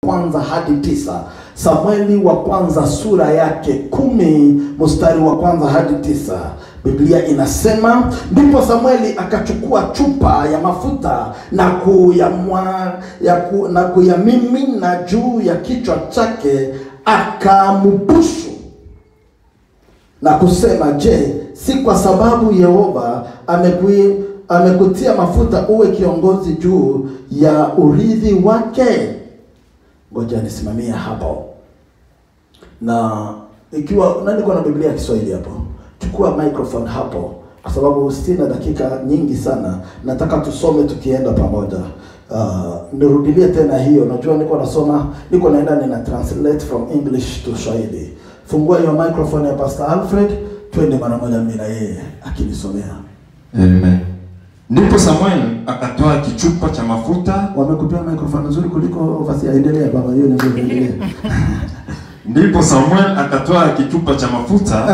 kwanza hadi 9. Samueli wa kwanza sura yake 10 mstari wa kwanza hadi 9. Biblia inasema, ndipo Samueli akachukua chupa ya mafuta na kuyamimina juu ya kichwa chake, akamubusu na kusema, je, si kwa sababu Yehova amekutia mafuta uwe kiongozi juu ya urithi wake? Ngoja nisimamia hapo. Na ikiwa nani kwa na Biblia ya Kiswahili hapo, chukua microphone hapo, kwa sababu sina dakika nyingi sana, nataka tusome tukienda pamoja. Nirudilie tena hiyo, najua niko naenda nina translate from English to Swahili. Fungua hiyo microphone ya Pastor Alfred, twende mara moja mimi na yeye akinisomea. Amen. Ndipo Samuel akatoa kichupa cha mafuta. Wamekupea microphone nzuri kuliko basi aendelea baba, hiyo ni nzuri, endelea. Ndipo Samuel akatoa kichupa cha mafuta,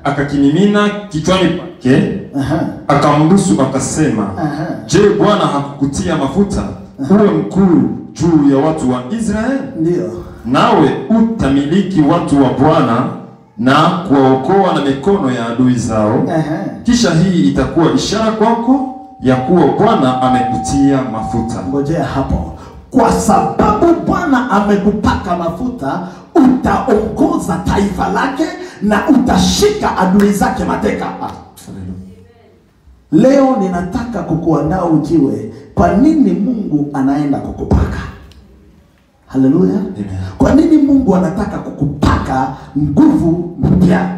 akakimimina kichwani pake, akambusu akasema, je, Bwana hakukutia mafuta uwe mkuu juu ya watu wa Israeli? Ndio. Nawe utamiliki watu wa Bwana na kuwaokoa na mikono ya adui zao. Kisha hii itakuwa ishara kwako ya kuwa Bwana amekutia mafuta. Ngojea hapo. Kwa sababu Bwana amekupaka mafuta, utaongoza taifa lake na utashika adui zake mateka. Leo ninataka kukuandaa ujiwe kwa nini Mungu anaenda kukupaka. Haleluya. Kwa nini Mungu anataka kukupaka nguvu mpya?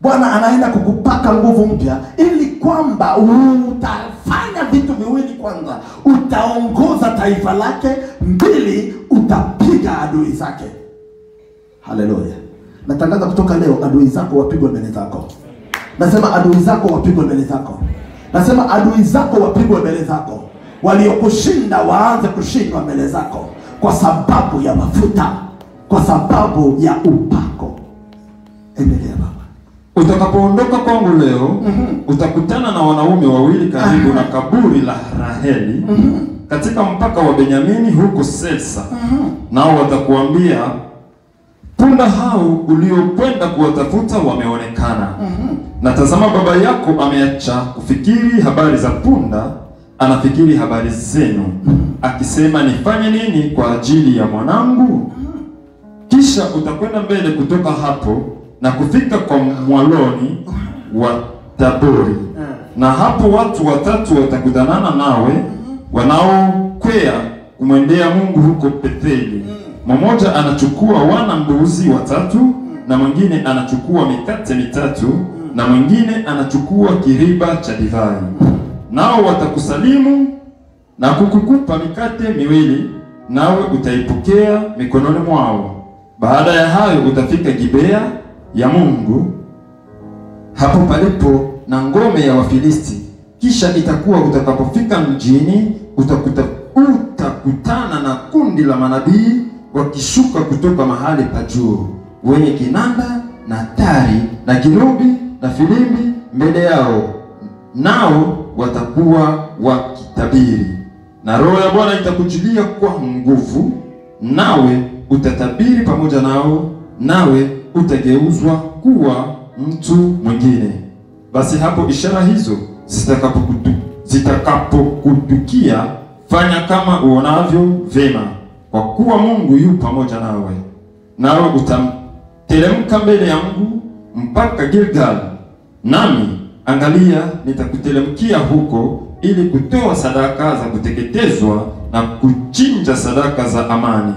Bwana anaenda kukupaka nguvu mpya ili kwamba utafanya vitu viwili. Kwanza, utaongoza taifa lake; mbili, utapiga adui zake. Haleluya. Natangaza kutoka leo, adui zako wapigwe mbele zako. Nasema adui zako wapigwe mbele zako. Nasema adui zako wapigwe mbele zako. Waliokushinda waanze kushindwa mbele zako, kwa sababu ya mafuta, kwa sababu ya upako. Endelea baba. Utakapoondoka kwangu leo, utakutana na wanaume wawili karibu na kaburi la Raheli katika mpaka wa Benyamini huko Selsa. Nao watakuambia, punda hao uliokwenda kuwatafuta wameonekana. Na tazama, baba yako ameacha kufikiri habari za punda, anafikiri habari zenu, akisema, nifanye nini kwa ajili ya mwanangu? Kisha utakwenda mbele kutoka hapo na kufika kwa mwaloni wa Tabori. Na hapo watu watatu watakutanana nawe, wanaokwea kumwendea Mungu huko Betheli. Mmoja anachukua wana mbuzi watatu, na mwingine anachukua mikate mitatu, na mwingine anachukua kiriba cha divai. Nao watakusalimu na kukukupa mikate miwili, nawe utaipokea mikononi mwao. Baada ya hayo utafika Gibea ya Mungu, hapo palipo na ngome ya Wafilisti. Kisha itakuwa utakapofika mjini, utakutana na kundi la manabii wakishuka kutoka mahali pa juu, wenye kinanda na tari na kinubi na filimbi mbele yao, nao watakuwa wakitabiri. Na Roho ya Bwana itakujilia kwa nguvu, nawe utatabiri pamoja nao, nawe utageuzwa kuwa mtu mwingine. Basi hapo ishara hizo zitakapokutukia, fanya kama uonavyo vema, kwa kuwa Mungu yu pamoja nawe. Nawe utamteremka mbele yangu mpaka Gilgal, nami angalia, nitakuteremkia huko ili kutoa sadaka za kuteketezwa na kuchinja sadaka za amani.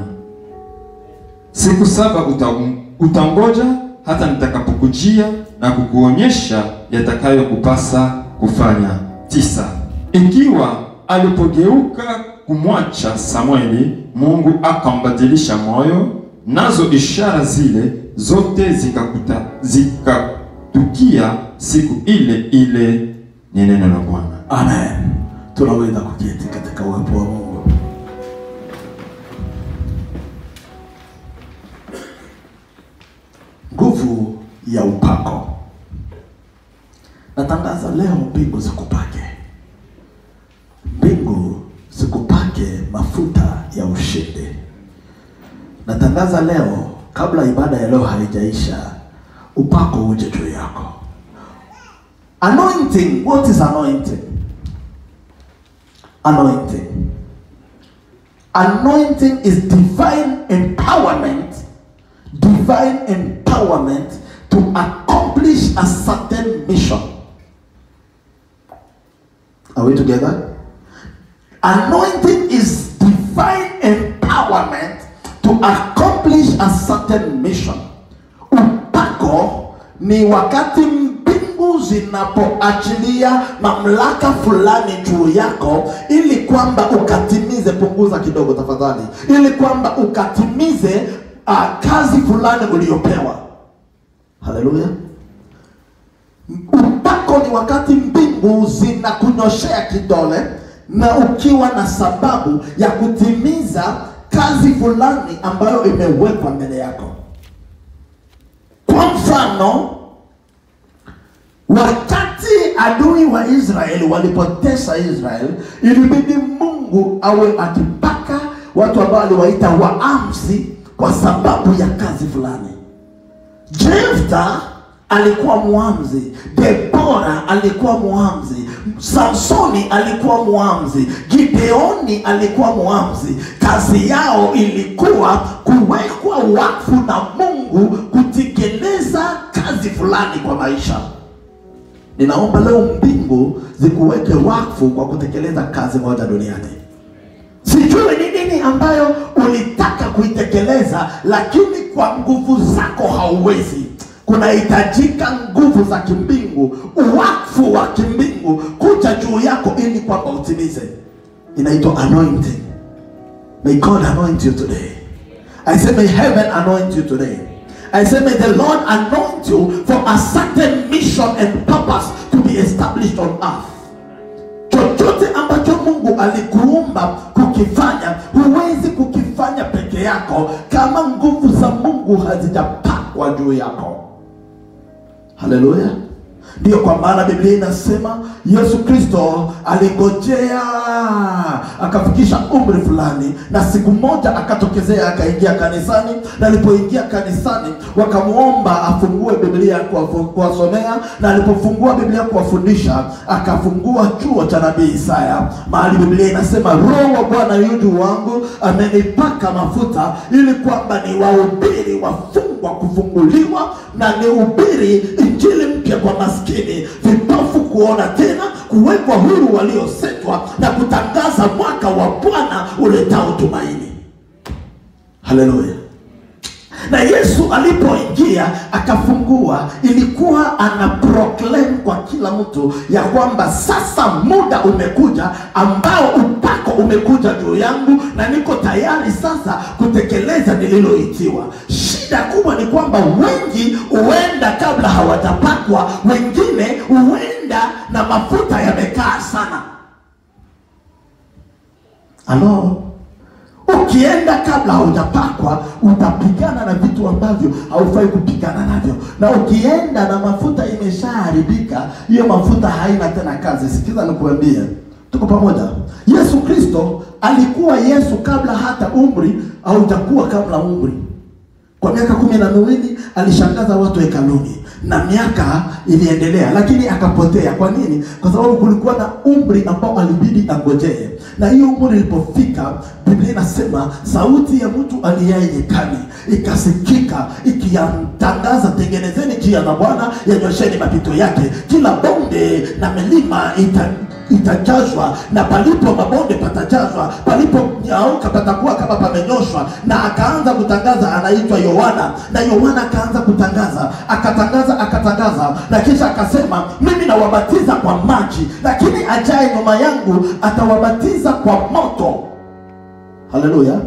Siku 7 utangoja hata nitakapokujia na kukuonyesha yatakayokupasa kufanya. 9. Ikiwa alipogeuka kumwacha Samueli, Mungu akambadilisha moyo, nazo ishara zile zote zikatukia siku ile ile. Ni neno la Bwana. Amen. Tunaweza kuketi katika uwepo wa Mungu. Nguvu ya upako. Natangaza leo, mbingu zikupake. Mbingu zikupake mafuta ya ushindi. Natangaza leo, kabla ibada ya leo haijaisha, upako uje juu yako. Anointing. What is anointing? Anointing. Anointing is divine empowerment. Divine empowerment to accomplish a certain mission. Are we together? Anointing is divine empowerment to accomplish a certain mission. Upako ni wakati mbingu zinapoachilia mamlaka fulani juu yako, ili kwamba ukatimize, punguza kidogo tafadhali, ili kwamba ukatimize kazi fulani uliyopewa. Haleluya. Upako ni wakati mbingu zinakunyoshea kidole na ukiwa na sababu ya kutimiza kazi fulani ambayo imewekwa mbele yako. Kwa mfano, wakati adui wa Israeli walipotesa Israeli, ilibidi Mungu awe akipaka watu ambao aliwaita waamzi kwa sababu ya kazi fulani. Jephthah alikuwa muamzi, Deborah alikuwa muamzi, Samsoni alikuwa muamzi, Gideoni alikuwa muamzi. Kazi yao ilikuwa kuwekwa wakfu na Mungu kutekeleza kazi fulani kwa maisha. Ninaomba leo mbingu zikuweke wakfu kwa kutekeleza kazi moja duniani. Sijui ni nini ambayo ulitaka kuitekeleza, lakini kwa nguvu zako hauwezi. Kunahitajika nguvu za kimbingu, wakfu wa kimbingu kuja juu yako ili kwamba utimize. Inaitwa anointing. May God anoint you today. I say may heaven anoint you today. I say may the Lord anoint you for a certain mission and purpose to be established on earth. Chochote ambacho Mungu alikuumba kukifanya, huwezi kukifanya peke yako kama nguvu za Mungu hazijapakwa juu yako. Haleluya. Ndio kwa maana Biblia inasema Yesu Kristo aligojea akafikisha umri fulani, na siku moja akatokezea akaingia kanisani, na alipoingia kanisani wakamuomba afungue Biblia kuwasomea, na alipofungua Biblia kuwafundisha akafungua chuo cha nabii Isaya, mahali Biblia inasema Roho wa Bwana yu juu wangu, amenipaka mafuta ili kwamba ni wahubiri wafungwa kufunguliwa, na ni hubiri injili mpya kwa maskini, vipofu kuona tena, kuwekwa huru waliosetwa, na kutangaza mwaka wa Bwana uletao tumaini. Haleluya. Na Yesu alipoingia akafungua, ilikuwa ana proclaim kwa kila mtu ya kwamba sasa muda umekuja ambao upako umekuja juu yangu, na niko tayari sasa kutekeleza nililoitiwa. Shida kubwa ni kwamba wengi huenda kabla hawajapakwa, wengine huenda na mafuta yamekaa sana. Halo. Ukienda kabla haujapakwa, utapigana na vitu ambavyo haufai kupigana navyo. Na ukienda na mafuta imeshaharibika, hiyo mafuta haina tena kazi. Sikiza nikuambie, tuko pamoja. Yesu Kristo alikuwa Yesu kabla hata umri haujakuwa kabla umri. Kwa miaka 12 alishangaza watu hekaluni, na miaka iliendelea, lakini akapotea. Kwa nini? Kwa sababu kulikuwa na umri ambao alibidi angojee. Na hiyo umri ilipofika, Biblia inasema sauti ya mtu aliyaye nyikani ikasikika ikitangaza, tengenezeni njia za Bwana, yanyosheni mapito yake. Kila bonde na milima itajazwa, na palipo mabonde patajazwa, palipo nyauka patakuwa kama pamenyoshwa. Na akaanza kutangaza, anaitwa Yohana, na Yohana akaanza kutangaza, akatangaza, na kisha akasema, mimi nawabatiza kwa maji, lakini ajaye nyuma yangu atawabatiza kwa moto. Haleluya.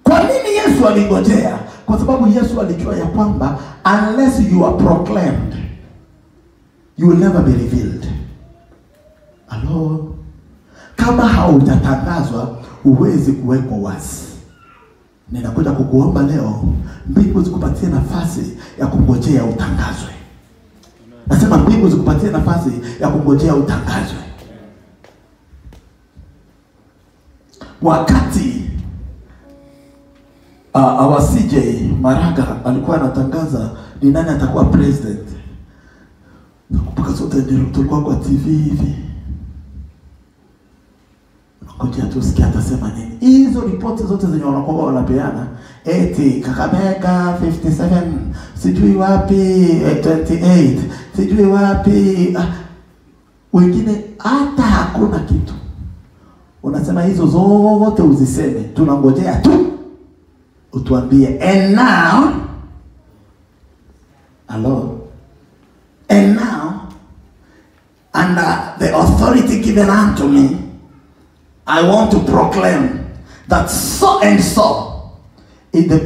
Kwa nini Yesu alingojea? Kwa sababu Yesu alijua ya kwamba unless you are proclaimed, you will never be revealed. Hello. Kama haujatangazwa, huwezi kuwekwa wazi. Ninakuja kukuomba leo, mbingu zikupatie nafasi ya kungojea utangazwe. Nasema mbingu zikupatie nafasi ya kungojea utangazwe. Our CJ Maraga alikuwa anatangaza ni nani atakuwa president. Mpaka sote tulikuwa kwa TV hivi. Ngoja tusikie atasema nini. Hizo ripoti zote zenye wanakuwa wanapeana, eti Kakamega 57, sijui wapi 28, sijui wapi wengine hata hakuna kitu. Unasema hizo zote uziseme, tunangojea tu utuambie. And now, under the authority given unto me, I want to proclaim that so and so is the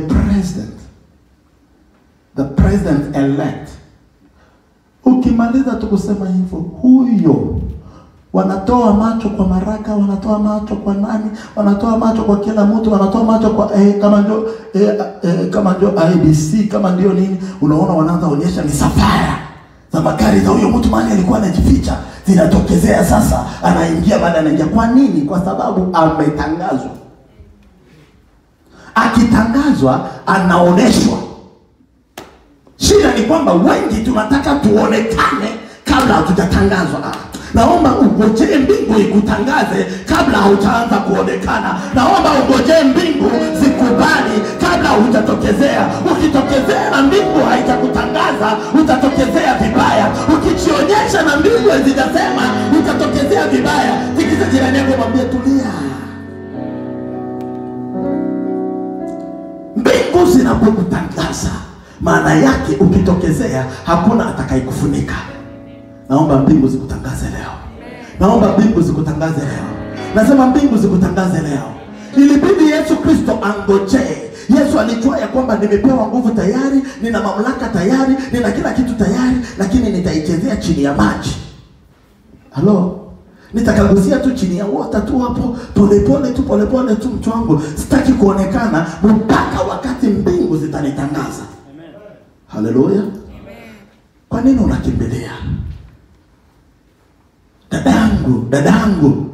president elect. Ukimaliza tukusema hivyo, huyo wanatoa macho kwa Maraga, wanatoa macho kwa nani, wanatoa macho kwa kila mtu, wanatoa macho kwa kama ndio IBC, kama ndio nini, unaona wanaanza onyesha misafara za magari za huyo mtu mali alikuwa anajificha, zinatokezea sasa, anaingia baada anaingia. Kwa nini? Kwa sababu ametangazwa. Akitangazwa anaoneshwa. Shida ni kwamba wengi tunataka tuonekane kabla hatujatangazwa. Naomba ungojee mbingu ikutangaze kabla hutaanza kuonekana. Naomba ungojee mbingu zikubali kabla hujatokezea. Ukitokezea na mbingu haitakutangaza, utatokezea vibaya. Ukijionyesha na mbingu hazitasema, utatokezea vibaya. Tikisa jirani yako mwambie tulia. Mbingu zinapokutangaza, maana yake ukitokezea hakuna atakayekufunika. Naomba mbingu zikutangaze leo. Naomba mbingu zikutangaze leo. Nasema mbingu zikutangaze leo. Ilibidi Yesu Kristo angojee. Yesu alijua ya kwamba nimepewa nguvu tayari, nina mamlaka tayari, nina kila kitu tayari, lakini nitaichezea chini ya maji. Nitakagusia tu chini ya water tu hapo, polepole tu mtu wangu. Sitaki kuonekana mpaka wakati mbingu zitanitangaza. Amen. Haleluya. Amen. Kwa nini unakimbilia? Dadangu,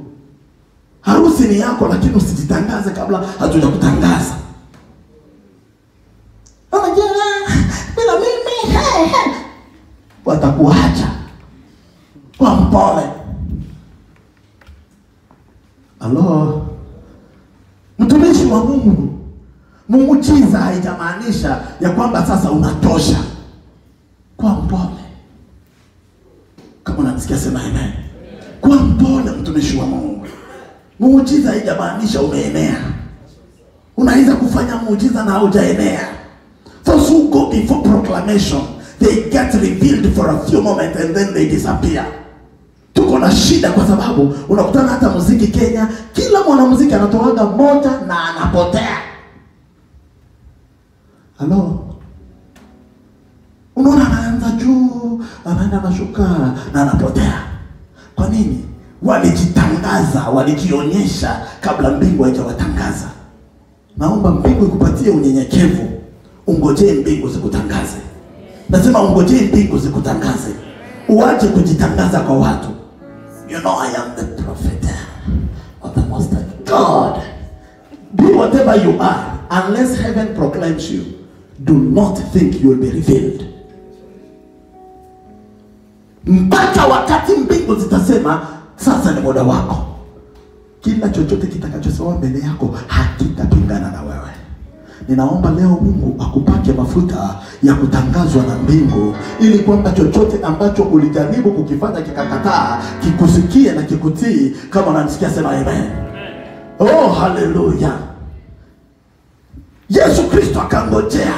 harusi ni yako, lakini usijitangaze kabla hatujakutangaza. Unajua bila mimi watakuacha kwa mpole. Mtumishi wa Mungu, muujiza haijamaanisha ya kwamba sasa unatosha. Kwa mpole. Kama unasikia sema amen. Kwa mpole mtumishi wa Mungu. Muujiza haijamaanisha umeenea. Unaweza kufanya muujiza na hujaenea. Those who go before proclamation, they get revealed for a few moments and then they disappear. Tuko na shida kwa sababu unakutana hata muziki Kenya, kila mwanamuziki anatoaga moja na anapotea. Unaona anaanza juu, anaenda anashuka na anapotea. Kwa nini? Walijitangaza, walijionyesha kabla mbingu haijawatangaza. Naomba mbingu ikupatie unyenyekevu. Ungojee mbingu zikutangaze. Nasema ungojee mbingu zikutangaze. Uache kujitangaza kwa watu. You know I am the prophet of the Most High God. Be whatever you are, unless heaven proclaims you, do not think you will be revealed. Mpaka wakati mbingu zitasema sasa ni muda wako. Kila chochote kitakachosema mbele yako hakitapingana na wewe. Ninaomba leo Mungu akupake mafuta ya kutangazwa na mbingu, ili kwamba chochote ambacho ulijaribu kukifanya kikakataa, kikusikie na kikutii. Kama unanisikia sema amen. Oh, haleluya. Yesu Kristo akangojea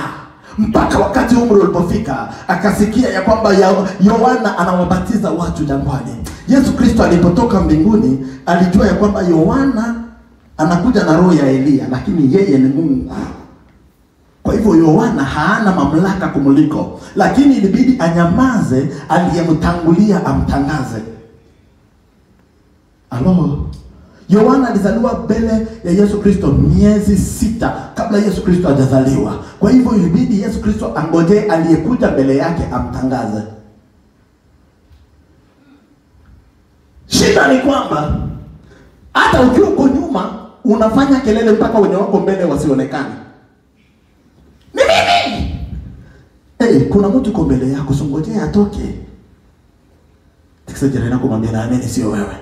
mpaka wakati umri ulipofika, akasikia ya kwamba Yohana anawabatiza watu jangwani. Yesu Kristo alipotoka mbinguni, alijua ya kwamba Yohana anakuja na roho ya Elia, lakini yeye ni Mungu. Kwa hivyo Yohana hana mamlaka kumuliko, lakini ilibidi anyamaze aliyemtangulia amtangaze. Yohana alizaliwa mbele ya Yesu Kristo miezi 6 kabla Yesu Kristo hajazaliwa. Kwa hivyo ilibidi Yesu Kristo angoje aliyekuja mbele yake amtangaze. Shida ni kwamba hata ukiwa uko nyuma unafanya kelele mpaka wenye wako mbele wasionekane. Ni mimi. Kuna mtu kwa mbele yako, usingojee atoke. Tikisa jirani yako mwambie naamini sio wewe.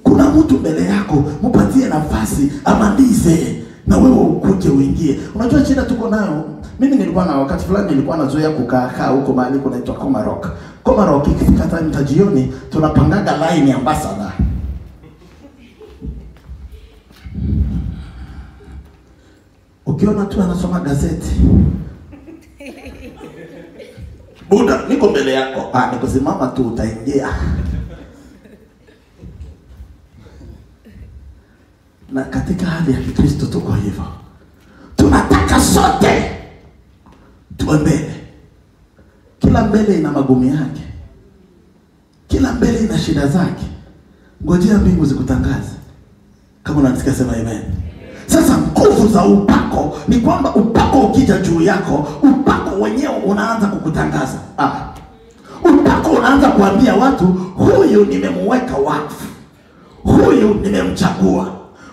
Kuna mtu mbele yako, mpatie nafasi amalize na wewe ukuje uingie. Unajua shida tuko nayo. Mimi nilikuwa na wakati fulani nilikuwa nazoea kukaa huko mahali kunaitwa Komarok. Komarok ikifika time za jioni tunapangaga line ambassador. Ukiona tu anasoma gazeti. Buda, niko mbele yako. Nikusimama tu utaingia. Na katika hali ya Kikristo tuko hivyo. Tunataka sote tuwe mbele. Kila mbele ina magumu yake. Kila mbele ina shida zake. Ngojea mbingu zikutangaze. Kama unanisikia sema amen. Sasa nguvu za upako ni kwamba upako ukija juu yako, upako wenyewe unaanza kukutangaza. Upako unaanza kuambia watu, huyu nimemweka wakfu. Huyu nimemchagua.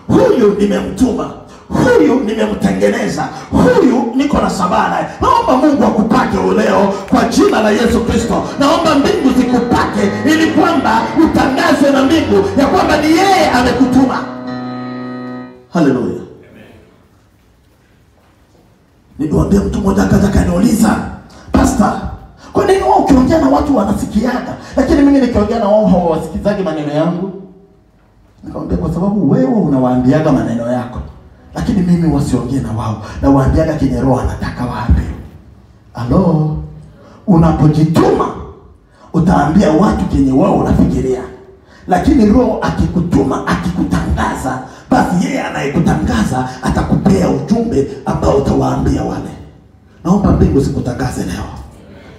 Huyu nimemtuma. Huyu nimemtengeneza. Huyu niko na sababu. Naomba Mungu akupake leo kwa jina la Yesu Kristo. Naomba mbingu zikupake ili kwamba utangazwe na mbingu ya kwamba ni yeye amekutuma. Haleluya. Niliwaambia mtu mmoja akaniuliza, "Pastor, kwa nini wao ukiongea na watu wanasikiaga, lakini mimi nikiongea na wao hawasikizaji maneno yangu?" Nikamwambia kwa sababu wewe unawaambiaga maneno yako, lakini mimi wasiongee na wao, na waambiaga kenye Roho anataka waambie. Halo, unapojituma utaambia watu kenye wao unafikiria, lakini Roho akikutuma, akikutangaza, basi yeye anayekutangaza atakupea ujumbe ambao utawaambia wale. Naomba mbingu zikutangaze leo.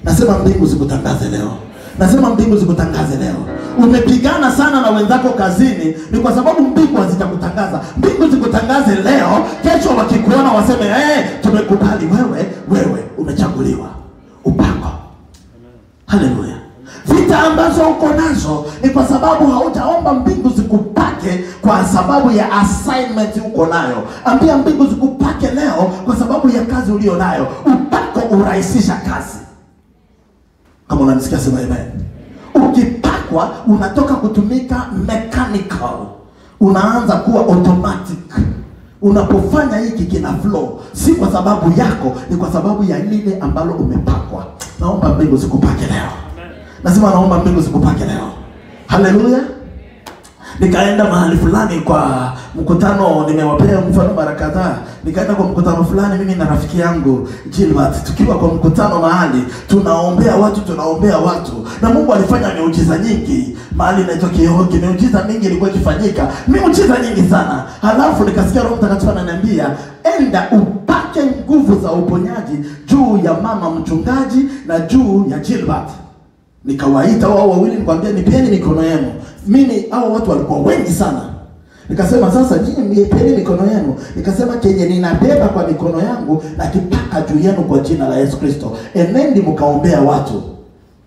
Nasema mbingu zikutangaze leo. Nasema mbingu zikutangaze leo. Umepigana sana na wenzako kazini, ni kwa sababu mbingu hazitakutangaza. Mbingu zikutangaze leo, kesho wakikuona waseme, tumekubali wewe umechaguliwa. Upako. Haleluya. Vita ambazo uko nazo ni kwa sababu hautaomba mbingu zikupake kwa sababu ya assignment uko nayo. Ambia mbingu zikupake leo kwa sababu ya kazi ulio nayo. Upako urahisisha kazi. Kama unanisikia sema amen. Ukipakwa unatoka kutumika mechanical, unaanza kuwa automatic. Unapofanya hiki kina flow, si kwa sababu yako, ni kwa sababu ya lile ambalo umepakwa. Naomba mbingu zikupake leo. Nasema naomba mbingu zikupake leo. Haleluya. Nikaenda mahali fulani kwa mkutano, nimewapea mfano mara kadhaa. Nikaenda kwa mkutano fulani mimi na rafiki yangu Gilbert, tukiwa kwa mkutano mahali tunaombea watu na Mungu alifanya miujiza nyingi. Mahali inaitwa Kihoki, miujiza mingi ilikuwa ikifanyika, miujiza nyingi sana. Halafu nikasikia Roho Mtakatifu ananiambia, enda upake nguvu za uponyaji juu ya mama mchungaji na juu ya Gilbert. Nikawaita wao wawili, nikwambia nipieni mikono yenu. Mimi hao watu walikuwa wengi sana. Nikasema sasa nyinyi nipieni mikono yenu. Nikasema kenye ninabeba kwa mikono yangu na kipaka juu yenu kwa jina la Yesu Kristo. Enende mkaombea watu.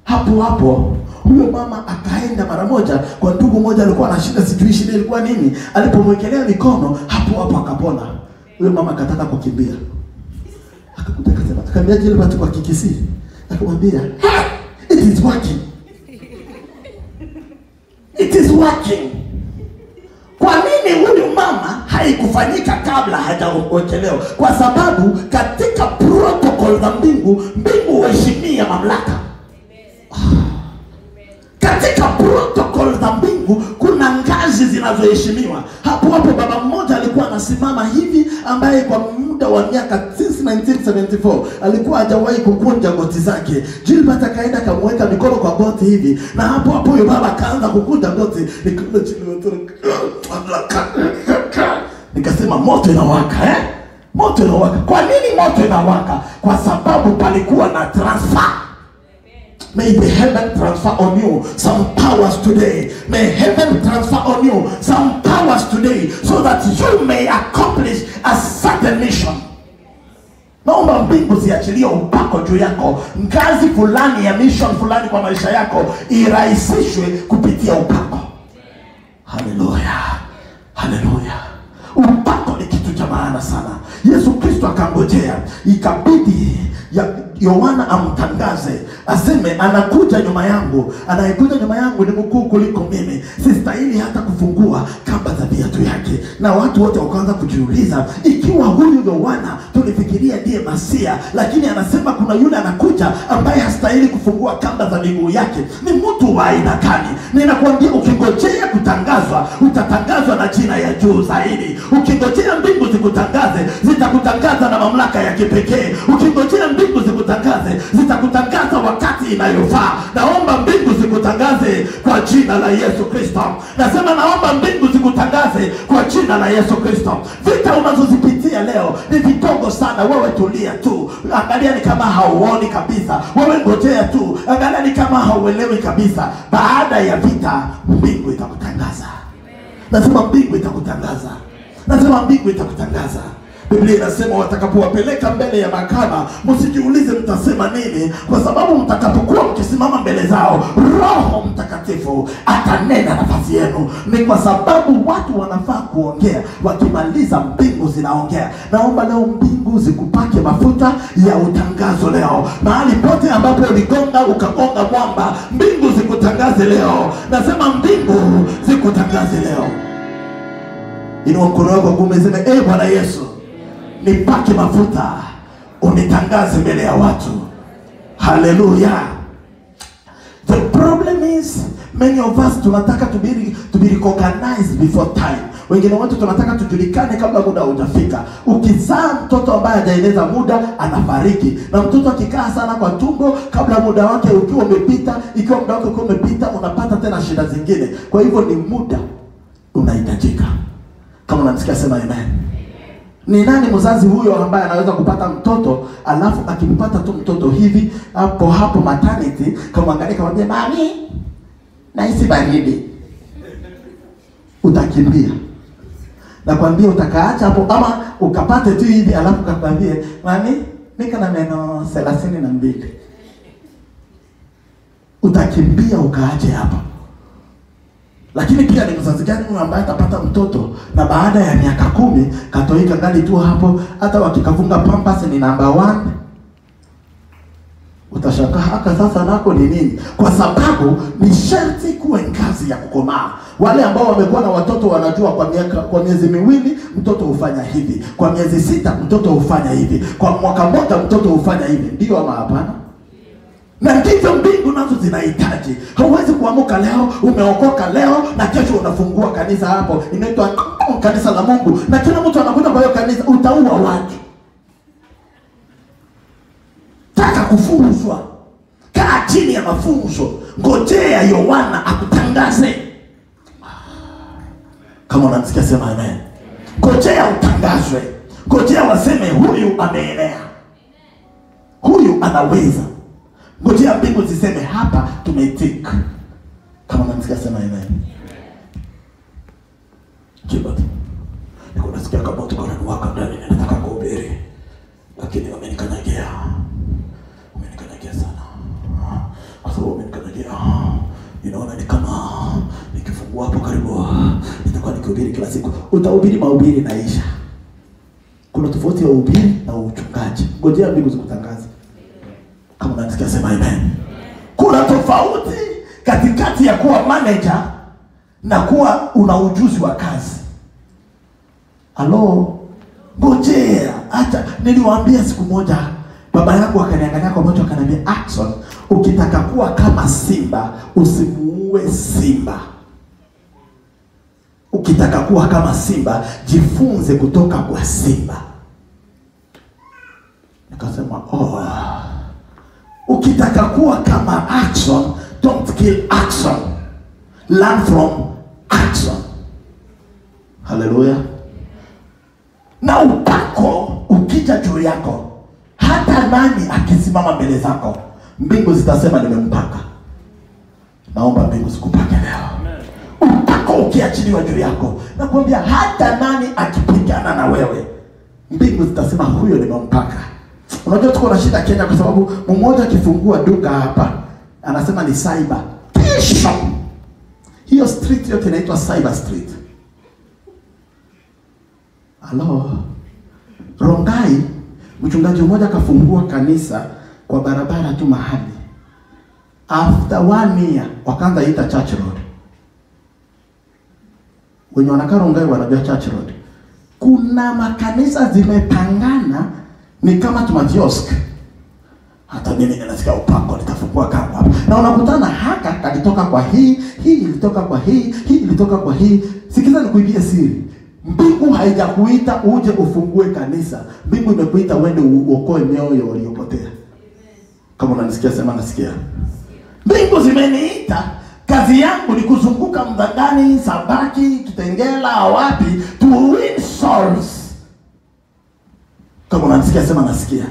Hapo huyo mama akaenda mara moja kwa ndugu mmoja alikuwa na shida, sijui shida ilikuwa nini. Alipomwekelea mikono hapo akapona. Huyo mama akataka kukimbia. Akakuta akasema, akamwambia Gilbert kwa Kikisi. Akamwambia, "It is working. It is working." Kwa nini huyu mama haikufanyika kabla hajaokelewa? Kwa sababu katika protocol za mbingu huheshimia mamlaka. Katika protocol za mbingu kuna ngazi zinazoheshimiwa. Hapo baba mmoja alikuwa anasimama hivi, ambaye kwa muda wa miaka since 1974 alikuwa hajawahi kukunja goti zake. Gilbert akaenda akamweka mikono kwa goti hivi, na hapo huyo baba akaanza kukunja goti. Nikasema moto inawaka, moto inawaka. Kwa nini moto inawaka? Kwa sababu palikuwa na transfer. May the heaven transfer on you some powers today. May heaven transfer on you some powers today, so that you may accomplish a certain mission. Naomba mbingu ziachilie upako juu yako. Ngazi fulani ya mission fulani kwa maisha yako irahisishwe kupitia upako. Haleluya. Haleluya. Upako ni kitu cha maana sana. Yesu Kristo wakangojea. Ikabidi Yohana amtangaze, aseme anakuja nyuma yangu, anayekuja nyuma yangu ni mkuu kuliko mimi, sistahili hata kufungua kamba za viatu yake. Na watu wote wakaanza kujiuliza, ikiwa huyu Yohana tulifikiria ndiye Masia, lakini anasema kuna yule anakuja ambaye hastahili kufungua kamba za miguu yake, ni mtu wa aina gani? Ninakwambia, ukingojea kutangazwa, utatangazwa na jina ya juu zaidi. Ukingojea mbingu zikutangaze, zitakutangaza na mamlaka ya kipekee. Ukingojea mbingu zikutangaze, zitakutangaza wakati inayofaa. Naomba mbingu zikutangaze kwa jina la Yesu Kristo. Nasema naomba mbingu zikutangaze kwa jina la Yesu Kristo. Vita unazozipitia leo ni vidogo sana. Wewe tulia tu, angalia ni kama hauoni kabisa. Wewe ngojea tu, angalia ni kama hauelewi kabisa. Baada ya vita, mbingu itakutangaza. Nasema mbingu itakutangaza. Nasema mbingu itakutangaza. Biblia inasema watakapowapeleka mbele ya mahakama, msijiulize mtasema nini, kwa sababu mtakapokuwa mkisimama mbele zao, Roho Mtakatifu atanena nafasi yenu. Ni kwa sababu watu wanafaa kuongea, wakimaliza mbingu zinaongea. Naomba leo mbingu zikupake mafuta ya utangazo leo. Mahali pote ambapo uligonga ukagonga mwamba, mbingu zikutangaze leo. Nasema mbingu zikutangaze leo. Inua mkono wako kumesema, Bwana Yesu, nipake mafuta, unitangaze mbele ya watu. Hallelujah. The problem is, many of us tunataka to be recognized before time. Wengine wetu tunataka tujulikane kabla muda hujafika. Ukizaa mtoto ambaye hajaeleza muda, anafariki. Na mtoto akikaa sana kwa tumbo, kabla muda wake ukiwa umepita, ikiwa muda wake ukiwa umepita, unapata tena shida zingine. Kwa hivyo ni muda unahitajika. Kama unanisikia sema amen. Ni nani mzazi huyo ambaye anaweza kupata mtoto, alafu akimpata tu mtoto hivi hapo maternity, kama angalia kamwambia, mami nahisi baridi, utakimbia. Nakwambia utakaacha hapo, ama ukapate tu hivi alafu kakwambia, mami nika na meno 32, utakimbia ukaache hapo. Lakini pia ni mzazi gani ambaye atapata mtoto na baada ya miaka 10 katoika ngali tu hapo, hata wakikafunga pampers ni number 1? Utashangaa haka sasa nako ni nini? Kwa sababu ni sharti kuwe ngazi ya kukomaa. Wale ambao wamekuwa na watoto wanajua kwa miezi 2 mtoto hufanya hivi, kwa miezi 6 mtoto hufanya hivi, kwa mwaka mmoja mtoto hufanya hivi. Ndio ama hapana? Na ndivyo mbingu nazo zinahitaji. Hauwezi kuamuka leo, umeokoka leo, na kesho unafungua kanisa hapo, inaitwa kanisa la Mungu, na kila mtu anakuja kwa hiyo kanisa. Utaua watu. Taka kufunzwa, kaa chini ya mafunzo. Ngojea Yohana akutangaze. Kama unanisikia sema amen. Ngojea utangazwe. Ngojea waseme huyu ameenea, huyu anaweza. Ngojea mbingu ziseme hapa tumetik. Kama unanisikia sema amen. Jibat. Niko nasikia kama tuko na waka ndani, nataka kuhubiri, lakini wamenikanyagia. Wamenikanyagia sana. Kwa sababu wamenikanyagia, inaona ni kama nikifungua hapo karibu nitakuwa nikihubiri kila siku. Utahubiri mahubiri naisha. Kuna tofauti ya uhubiri na uchungaji. Ngojea mbingu zikutangaze. Kama unasikia sema amen. Kuna tofauti katikati ya kuwa manager na kuwa una ujuzi wa kazi. Halo, ngojea. Hata niliwaambia siku moja, baba yangu akaniangalia kwa macho akaniambia, Action, ukitaka kuwa kama simba, usimuue simba. Ukitaka kuwa kama simba, jifunze kutoka kwa simba. Nikasema, ukitaka kuwa kama Action, don't kill Action. Learn from Action. Hallelujah. Na upako ukija juu yako, hata nani akisimama mbele zako, mbingu zitasema nimempaka. Naomba mbingu zikupake leo. Upako ukiachiliwa juu yako, nakwambia hata nani akipigana na wewe, mbingu zitasema huyo nimempaka. Unajua tuko na shida Kenya kwa sababu mmoja akifungua duka hapa anasema ni cyber. Hiyo street yote inaitwa cyber street. Hello. Rongai Mchungaji mmoja kafungua kanisa kwa barabara tu mahali. After 1 year wakaanza ita Church Road. Wenye wanakaa Rongai wanajua Church Road. Kuna makanisa zimepangana ni kama tumakiosk. Hata mimi ninasikia upako nitafungua kama hapa. Na unakutana haka kalitoka kwa hii ilitoka kwa hii ilitoka kwa hii. Sikiza nikuibie siri. Mbingu haijakuita uje ufungue kanisa. Mbingu imekuita uende uokoe mioyo waliopotea. Kama unanisikia sema nasikia. Mbingu zimeniita, kazi yangu ni kuzunguka Mdangani, Sabaki, Kitengela, wapi to win souls. Kama unanisikia sema nasikia.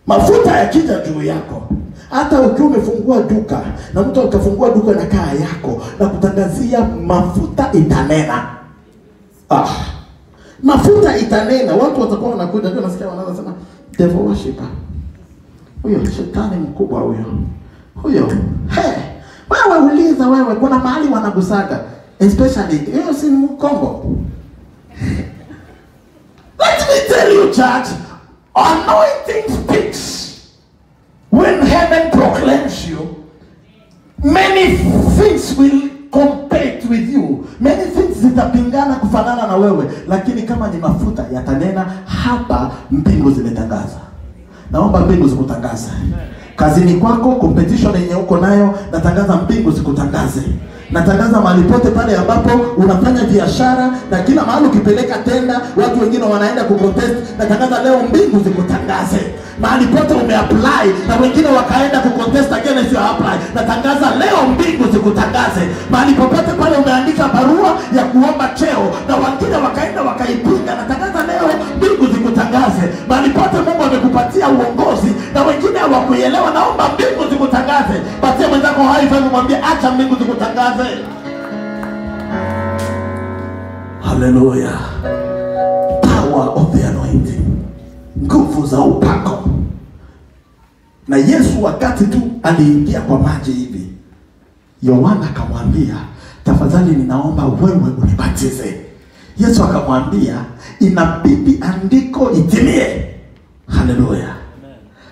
Mafuta yakija juu yako, hata ukiwa umefungua duka na mtu akafungua duka na kaa yako na kutangazia, mafuta itanena. Mafuta itanena. Watu watakuwa wanakuja, ndio nasikia wanaanza sema devil worshiper. Huyo shetani mkubwa huyo. Wewe uliza wewe, kuna mahali wanagusaga, especially hiyo si Kongo. Let me tell you, church, anointing speaks. When heaven proclaims you, many things will compete with you. Many things zitapingana kufanana na wewe, lakini kama ni mafuta yatanena. Hapa mbingu zimetangaza. Naomba mbingu zikutangaze. Kazini kwako, competition yenye uko nayo, natangaza mbingu zikutangaze. Natangaza mahali pote pale ambapo unafanya biashara na kila mahali ukipeleka tenda, watu wengine wanaenda kuprotest, natangaza leo mbingu zikutangaze. Mahali pote umeapply na wengine wakaenda kucontest again sio apply, natangaza leo mbingu zikutangaze. Mahali popote pale umeandika barua ya kuomba cheo na wengine wakaenda wakaipinga, natangaza leo mbingu zikutangaze. Mahali pote Mungu amekupatia uongozi na wengine hawakuelewa, naomba mbingu zikutangaze. Patia mwenzako high five, mwambie acha mbingu zikutangaze. Hallelujah. Power of the anointing. Nguvu za upako. Na Yesu wakati tu aliingia kwa maji hivi, Yohana akamwambia, tafadhali ninaomba wewe unibatize. Yesu akamwambia, inabidi andiko itimie. Hallelujah.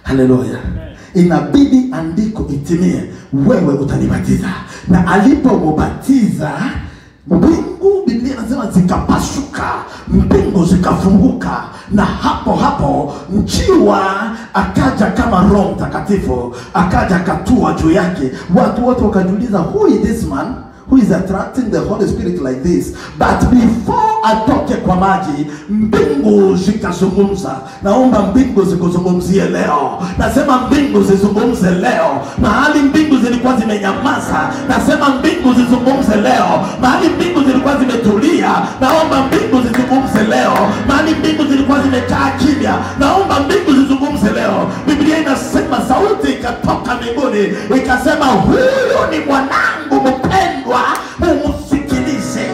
Hallelujah. Inabidi andiko itimie, wewe utanibatiza. Na alipomubatiza, mbingu, Biblia inasema zikapasuka, mbingu zikafunguka, na hapo njiwa akaja kama Roho Mtakatifu, akaja katua juu yake. Watu wote wakajiuliza, who is this man who is attracting the Holy Spirit like this? But before atoke kwa maji, mbingu zikazungumza. Naomba mbingu zikuzungumzie leo. Nasema mbingu zizungumze leo. Mahali mbingu zilikuwa zimenyamaza, nasema mbingu zizungumze leo. Mahali mbingu zilikuwa zimetulia, naomba mbingu zizungumze leo. Mahali mbingu zilikuwa zimekaa kimya, naomba mbingu zizungumze leo. Biblia inasema sauti ikatoka mbinguni ikasema, huyu ni mwanangu mpendwa, mumsikilize.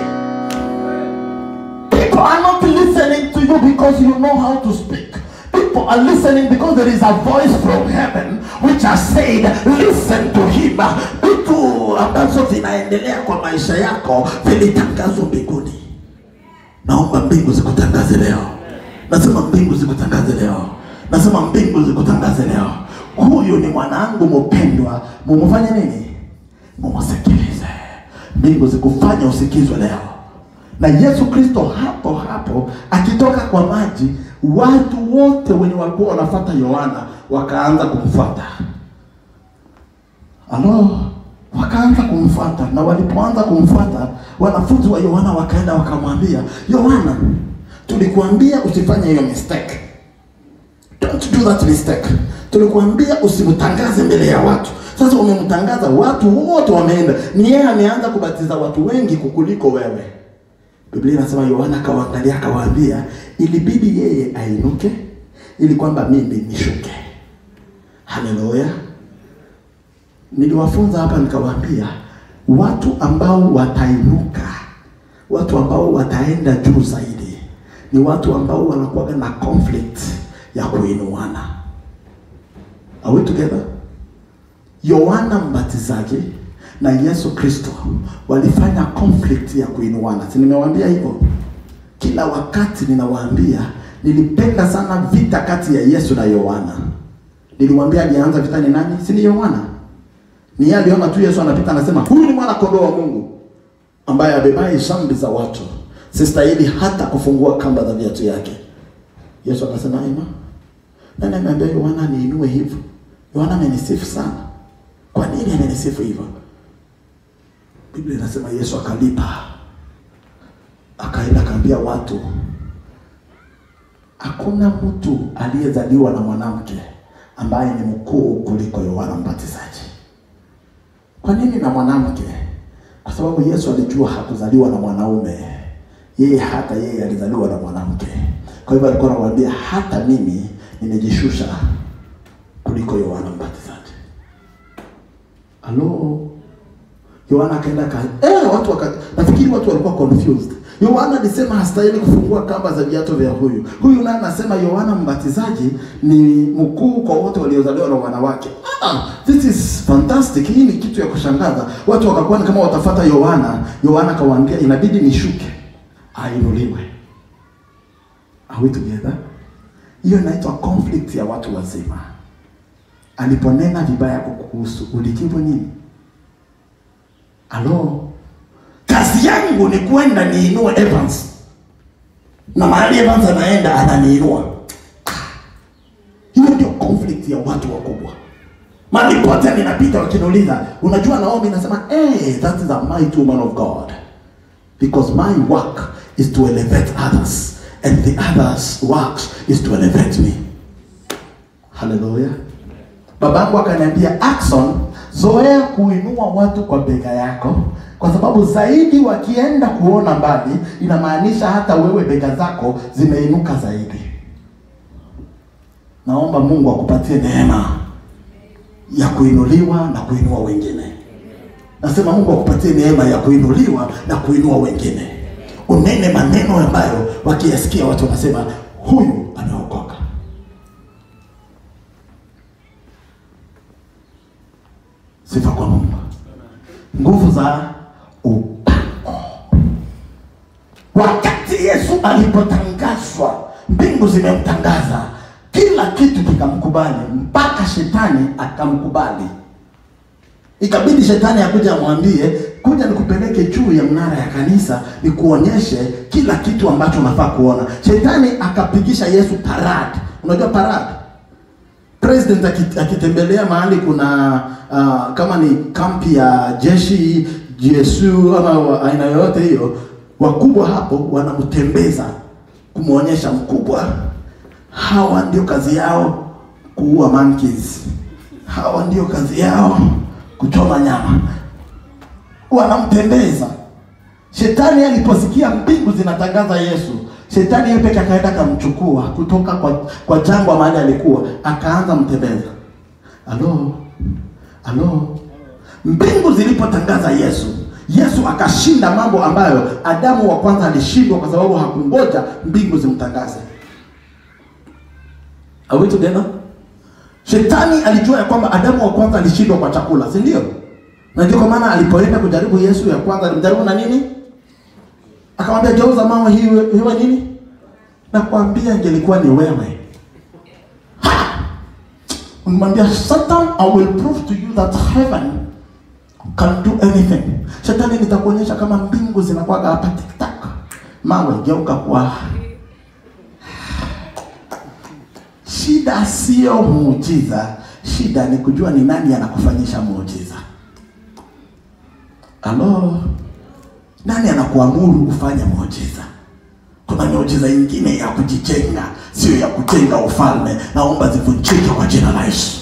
People are not listening to you because you know how to speak. People are listening because there is a voice from heaven which has said, listen to him. Vitu ambazo vinaendelea kwa maisha yako vilitangazwa mbinguni. Naomba mbingu zikutangaze leo. Nasema mbingu zikutangaze leo. Nasema mbingu zikutangaze leo. Huyu ni mwanangu mpendwa, mumfanye nini? Mumsikilize. Mbingu zikufanya usikizwe leo. Na Yesu Kristo hapo akitoka kwa maji, watu wote wenye walikuwa wanafuata Yohana wakaanza kumfuata. Wakaanza kumfuata, na walipoanza kumfuata, wanafunzi wa Yohana wakaenda wakamwambia, Yohana, tulikuambia usifanye hiyo mistake. Don't do that mistake. Tulikuambia usimtangaze mbele ya watu. Sasa umemtangaza, watu wote wameenda. Ni yeye ameanza kubatiza watu wengi kukuliko wewe. Biblia inasema Yohana akawaangalia akawaambia, ilibidi yeye ainuke ili kwamba mimi nishuke. Haleluya. Niliwafunza hapa nikawaambia, watu ambao watainuka, watu ambao wataenda juu zaidi, ni watu ambao wanakuwa na conflict ya kuinuana. Are we together? Yohana Mbatizaji na Yesu Kristo walifanya conflict ya kuinuana. Si nimewaambia hivyo? Kila wakati ninawaambia Nilipenda sana vita kati ya Yesu na Yohana. Nilimwambia alianza vita ni nani? Si ni Yohana. Ni yeye aliona tu Yesu anapita anasema, "Huyu ni mwana kondoo wa Mungu ambaye abebaye dhambi za watu. Sistahili hata kufungua kamba za viatu yake." Yesu akasema, "Ema, nani ameambia Yohana niinue hivyo? Yohana amenisifu sana. Kwa nini amenisifu hivyo?" Biblia inasema Yesu akalipa. Akaenda akaambia watu, "Hakuna mtu aliyezaliwa na mwanamke ambaye ni mkuu kuliko Yohana Mbatizaji." Kwa nini na mwanamke? Kwa sababu Yesu alijua hakuzaliwa na mwanaume. Yeye alizaliwa na mwanamke. Kwa hivyo alikuwa anawaambia hata mimi nimejishusha kuliko Yohana Mbatizaji. Halo. Yohana akaenda nafikiri watu walikuwa confused. Yohana alisema hastahili kufungua kamba za viatu vya huyu. Huyu naye anasema Yohana Mbatizaji ni mkuu kwa wote waliozaliwa na wanawake. This is fantastic. Hii ni kitu ya kushangaza. Watu wakakuwa kama watafuata Yohana. Yohana akawaambia inabidi nishuke ainuliwe. Are we together? Hiyo inaitwa conflict ya watu wazima. Aliponena vibaya kukuhusu, ulijibu nini? Halo. Kazi yangu ni kwenda niinue Evans. Na mahali Evans anaenda ananiinua. Hiyo ndio conflict ya watu wakubwa. Mahali pote ninapita wakiniuliza, "Unajua Naomi?" Nasema, that is a mighty woman of God. Because my work is to elevate others. And the others' works is to elevate me. Hallelujah. Babangu akaniambia, "Axon, zoea kuinua watu kwa bega yako. Kwa sababu zaidi wakienda kuona mbali, inamaanisha hata wewe bega zako zimeinuka zaidi." Naomba Mungu akupatie neema ya kuinuliwa na kuinua wengine. Nasema Mungu akupatie neema ya kuinuliwa na kuinua wengine. Unene maneno ambayo wakiyasikia watu wanasema huyu anaokoka. Sifa kwa Mungu. Nguvu za upako. Wakati Yesu alipotangazwa, mbingu zimemtangaza, kila kitu kikamkubali, mpaka shetani akamkubali. Ikabidi shetani akuje amwambie, "Kuja nikupeleke juu ya mnara ya kanisa nikuonyeshe kila kitu ambacho unafaa kuona." Shetani akapigisha Yesu parade. Unajua parade? President akitembelea mahali kuna kama ni kampi ya jeshi, Yesu ama aina yoyote hiyo, wakubwa hapo wanamtembeza kumuonyesha mkubwa. Hawa ndio kazi yao kuua monkeys. Hawa ndio kazi yao kuchoma nyama. Wanamtembeza. Shetani aliposikia mbingu zinatangaza Yesu, shetani yeye pekee akaenda kumchukua kutoka kwa jangwa mahali alikuwa, akaanza mtembeza. Halo. Mbingu zilipotangaza Yesu akashinda mambo ambayo Adamu wa kwanza alishindwa kwa sababu hakungoja mbingu zimtangaze. Are we together? Shetani alijua ya kwamba Adamu wa kwanza alishindwa kwa chakula, si ndio? Na ndio kwa maana alipoenda kujaribu Yesu ya kwanza alimjaribu na nini? Akamwambia, "Geuza mawe hiwe nini?" Nakwambia ingelikuwa ni wewe. Unamwambia Satan, "I will prove to you that heaven can do anything." Shetani, nitakuonyesha kama mbingu zinakuwa hapa tiktak. Mawe geuka kwa. Shida sio muujiza, shida ni kujua ni nani anakufanyisha muujiza. Halo. Nani anakuamuru ufanye muujiza? Kuna miujiza ingine ya kujijenga, sio ya kujenga ufalme. Naomba zivunjike kwa jina la Yesu.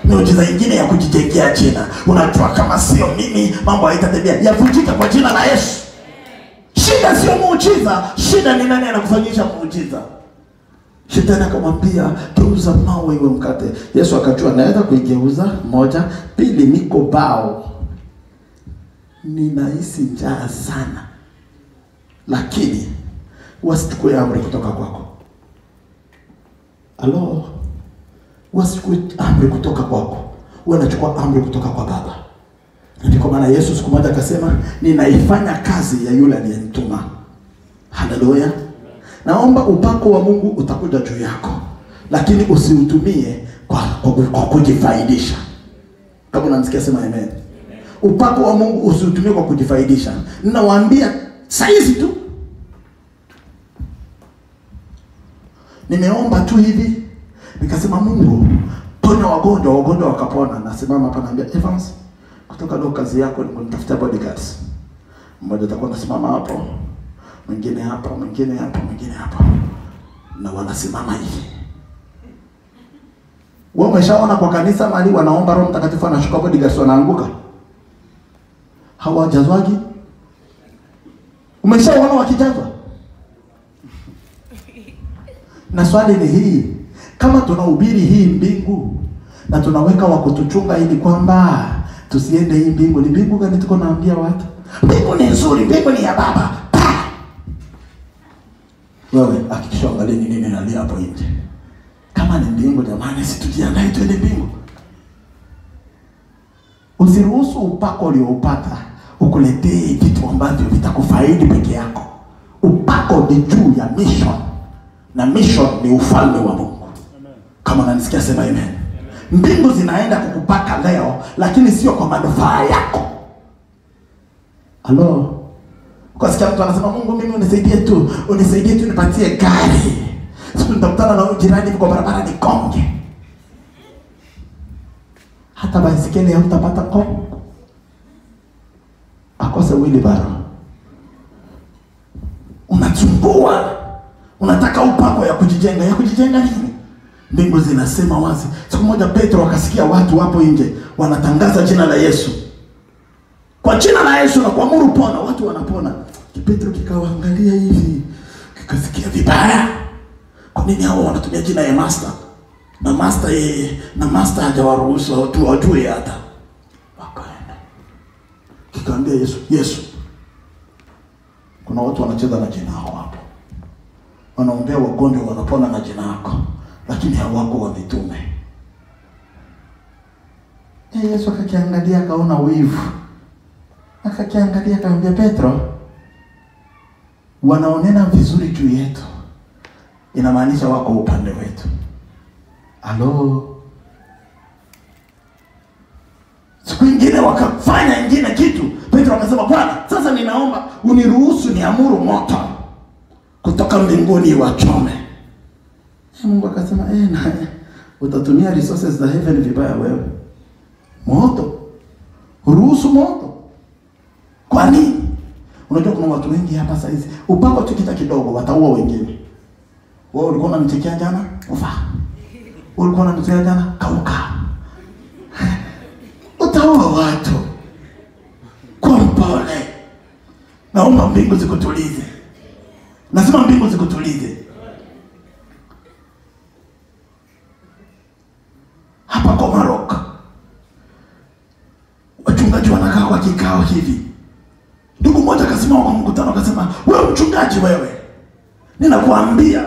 Miujiza ingine ya kujijengea jina. Unajua kama sio mimi mambo haitatembea. Yavunjike kwa jina la Yesu. Shida sio muujiza, shida ni nani anakufanyisha muujiza. Shetani akamwambia, "Geuza mawe iwe mkate." Yesu akajua naweza kuigeuza. Moja, pili, niko bao. Ninahisi njaa sana. Lakini wasichukue amri kutoka kwako. Halo. Wasichukue amri kutoka kwako. Wewe unachukua amri kutoka kwa Baba. Ndio kwa maana Yesu siku moja akasema, "Ninaifanya kazi ya yule aliyenituma." Haleluya. Naomba upako wa Mungu utakuja juu yako, lakini usiutumie kwa kujifaidisha. Kama unanisikia sema amen. Upako wa Mungu usiutumie kwa kujifaidisha. Ninawaambia saizi tu. Nimeomba tu hivi, nikasema Mungu, ponya wagonjwa wakapona. Nasimama hapa naambia Evans, kutoka leo kazi yako ni kunitafutia bodyguards. Mmoja atakuwa anasimama hapo, mwingine hapa, mwingine hapa, mwingine hapa. Na wanasimama hivi. Wewe umeshaona kwa kanisa mahali wanaomba Roho Mtakatifu anashuka bodyguards wanaanguka? Hawajazwaji? Umeshaona wakijazwa? Na swali ni hii, kama tunahubiri hii mbingu na tunaweka wa kutuchunga ili kwamba tusiende hii mbingu, ni mbingu gani tuko naambia watu? Mbingu ni nzuri, mbingu ni ya Baba. Wewe hakikisha angalia ni nini nalia hapo nje. Kama ni mbingu jamani, situjiandae tuende mbingu. Usiruhusu upako ulioupata ukuletee vitu ambavyo vitakufaidi peke yako. Upako ni juu ya mission. Na mission ni ufalme wa Mungu. Amen. Kama unanisikia sema amen. Amen. Mbingu zinaenda kukupaka leo, lakini sio kwa manufaa yako. Halo. Kwa sikia mtu anasema Mungu mimi unisaidie tu nipatie gari. Siku nitakutana na jirani kwa barabara nikonge. Hata baisikeli hutapata kongo. Akose wheelbarrow. Unatumbua. Unataka upako ya kujijenga nini? Mbingu zinasema wazi. Siku moja Petro akasikia watu hapo nje wanatangaza jina la Yesu. Kwa jina la Yesu na kuamuru pona, watu wanapona. Petro kikawaangalia hivi, kikasikia vibaya. Kwa nini hao wanatumia jina ya master? Na master hajawaruhusu watu wajue hata. Wakaenda. Kikaambia Yesu. Kuna watu wanacheza na jina hao hapo. Wanaombea wagonjwa wanapona na jina lako, lakini hawako wa mitume. Yesu akakiangalia akaona wivu. Akakiangalia akamwambia Petro, wanaonena vizuri juu yetu, inamaanisha wako upande wetu. Halo. Siku nyingine wakafanya nyingine kitu. Petro akasema Bwana, sasa ninaomba uniruhusu niamuru moto kutoka mbinguni wachome. Mungu akasema na utatumia resources za heaven vibaya wewe. Moto. Ruhusu moto. Kwa nini? Unajua kuna watu wengi hapa sasa hizi, upako tukita kidogo wataua wengine. Wewe ulikuwa unamchekea jana? Ufa. Ulikuwa unamchekea jana? Kauka. Utaua watu. Kwa mpole. Naomba mbingu zikutulize. Nasema mbingu zikutulize. Hapa kwa Maroc, wachungaji wanakaa kwa kikao hivi. Ndugu mmoja akasimama kwa mkutano akasema, wewe mchungaji wewe, ninakuambia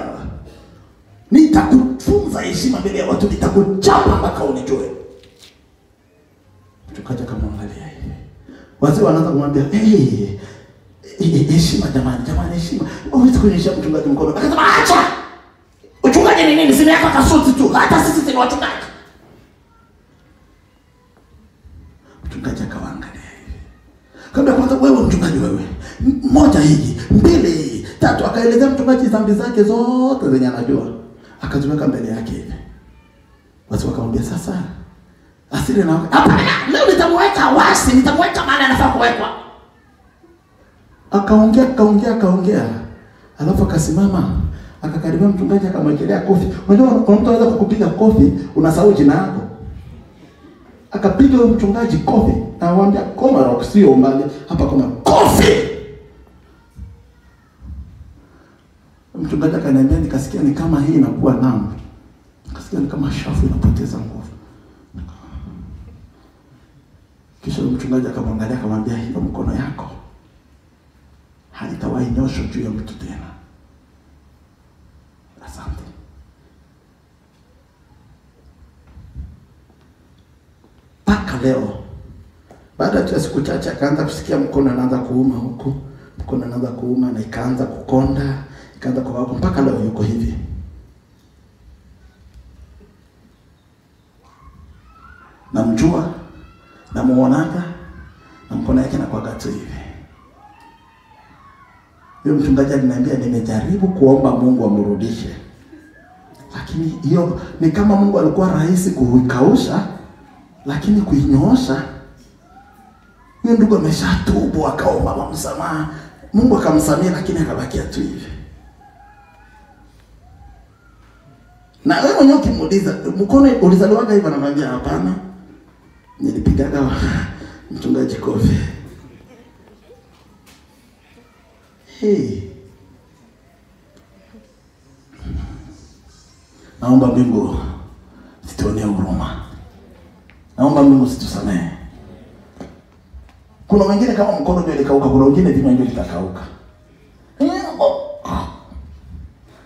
nitakufunza heshima mbele ya watu, nitakuchapa mpaka unijue. Mchungaji akamwangalia hivi. Wazee wanaanza kumwambia, heshima jamani, heshima. Huwezi kuonyesha mchungaji mkono. Akasema acha. Uchungaji ni nini? Sina yako kasuti tu. Hata sisi ni wachungaji. Mchungaji akawaangalia hivi. Kabla kwanza wewe mchungaji wewe. Moja hii, mbili, tatu, akaelezea mchungaji dhambi zake zote zenye anajua. Akaziweka mbele yake hivi. Watu wakamwambia sasa asili na hapana, leo nitamweka wasi, nitamweka mahali anafaa kuwekwa. Akaongea. Alafu akasimama, akakaribia mchungaji akamwekelea kofi. Unajua kuna mtu anaweza kukupiga kofi, unasahau jina lako. Akapiga huyo mchungaji kofi, na anamwambia koma rock sio mbali, hapa koma kofi. Mchungaji akaniambia, nikasikia ni kama hii inakuwa namu. Nikasikia ni kama shafu inapoteza nguvu. Kisha mchungaji akamwangalia akamwambia, hiyo mkono yako haitawahi nyosho juu ya mtu tena. Asante. Paka leo, baada ya siku chache akaanza kusikia mkono anaanza kuuma huku, mkono anaanza kuuma na ikaanza kukonda, Kaanza kwa wako mpaka leo yuko hivi. Namjua, namuonanga, na mkono yake na kwa gato hivi. Yule mchungaji aliniambia nimejaribu kuomba Mungu amrudishe. Lakini hiyo ni kama Mungu alikuwa rahisi kuikausha, lakini kuinyoosha. Huyo ndugu ameshatubu akaomba msamaha. Mungu akamsamia lakini akabakia tu hivi. Na wewe mwenyewe ukimuuliza, mkono ulizaliwaga hivyo, anamwambia hapana. Nilipigaga mchungaji kofi. Naomba Mungu situonee huruma. Naomba Mungu situsamehe. Kuna wengine kama mkono ndio ulikauka, kuna wengine vinywa ndio vitakauka.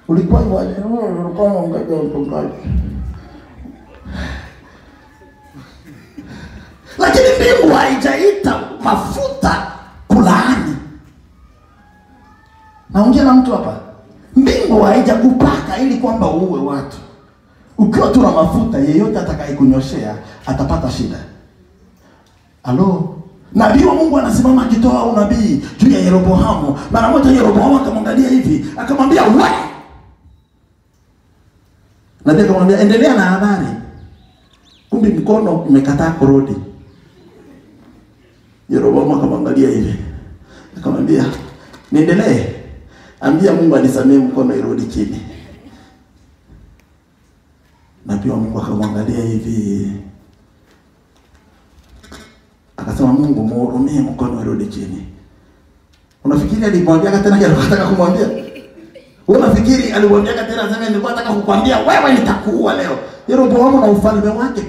Ulikuwa mwangaji. Lakini mbingu haijaita mafuta kulaani. Naongea na mtu hapa. Mbingu haijakupaka ili kwamba uue watu. Ukiwa tu na mafuta, yeyote atakayekunyoshea atapata shida. Halo? Nabii wa Mungu anasimama akitoa unabii juu ya Yeroboamu. Mara moja Yeroboamu akamwangalia hivi, akamwambia we. Nabii akamwambia endelea na habari. Kumbe mkono umekataa kurudi. Yeroboamu akamwangalia hivi, akamwambia niendelee. Ambia Mungu anisamee mkono irudi chini. Nabii wa Mungu akamwangalia hivi, akasema Mungu muhurumie mkono irudi chini. Unafikiri alimwambia tena yeye anataka kumwambia? Unafikiri alimwambia tena sema nilikuwa nataka kukwambia wewe nitakuua leo. Yeroboamu na ufalme wake.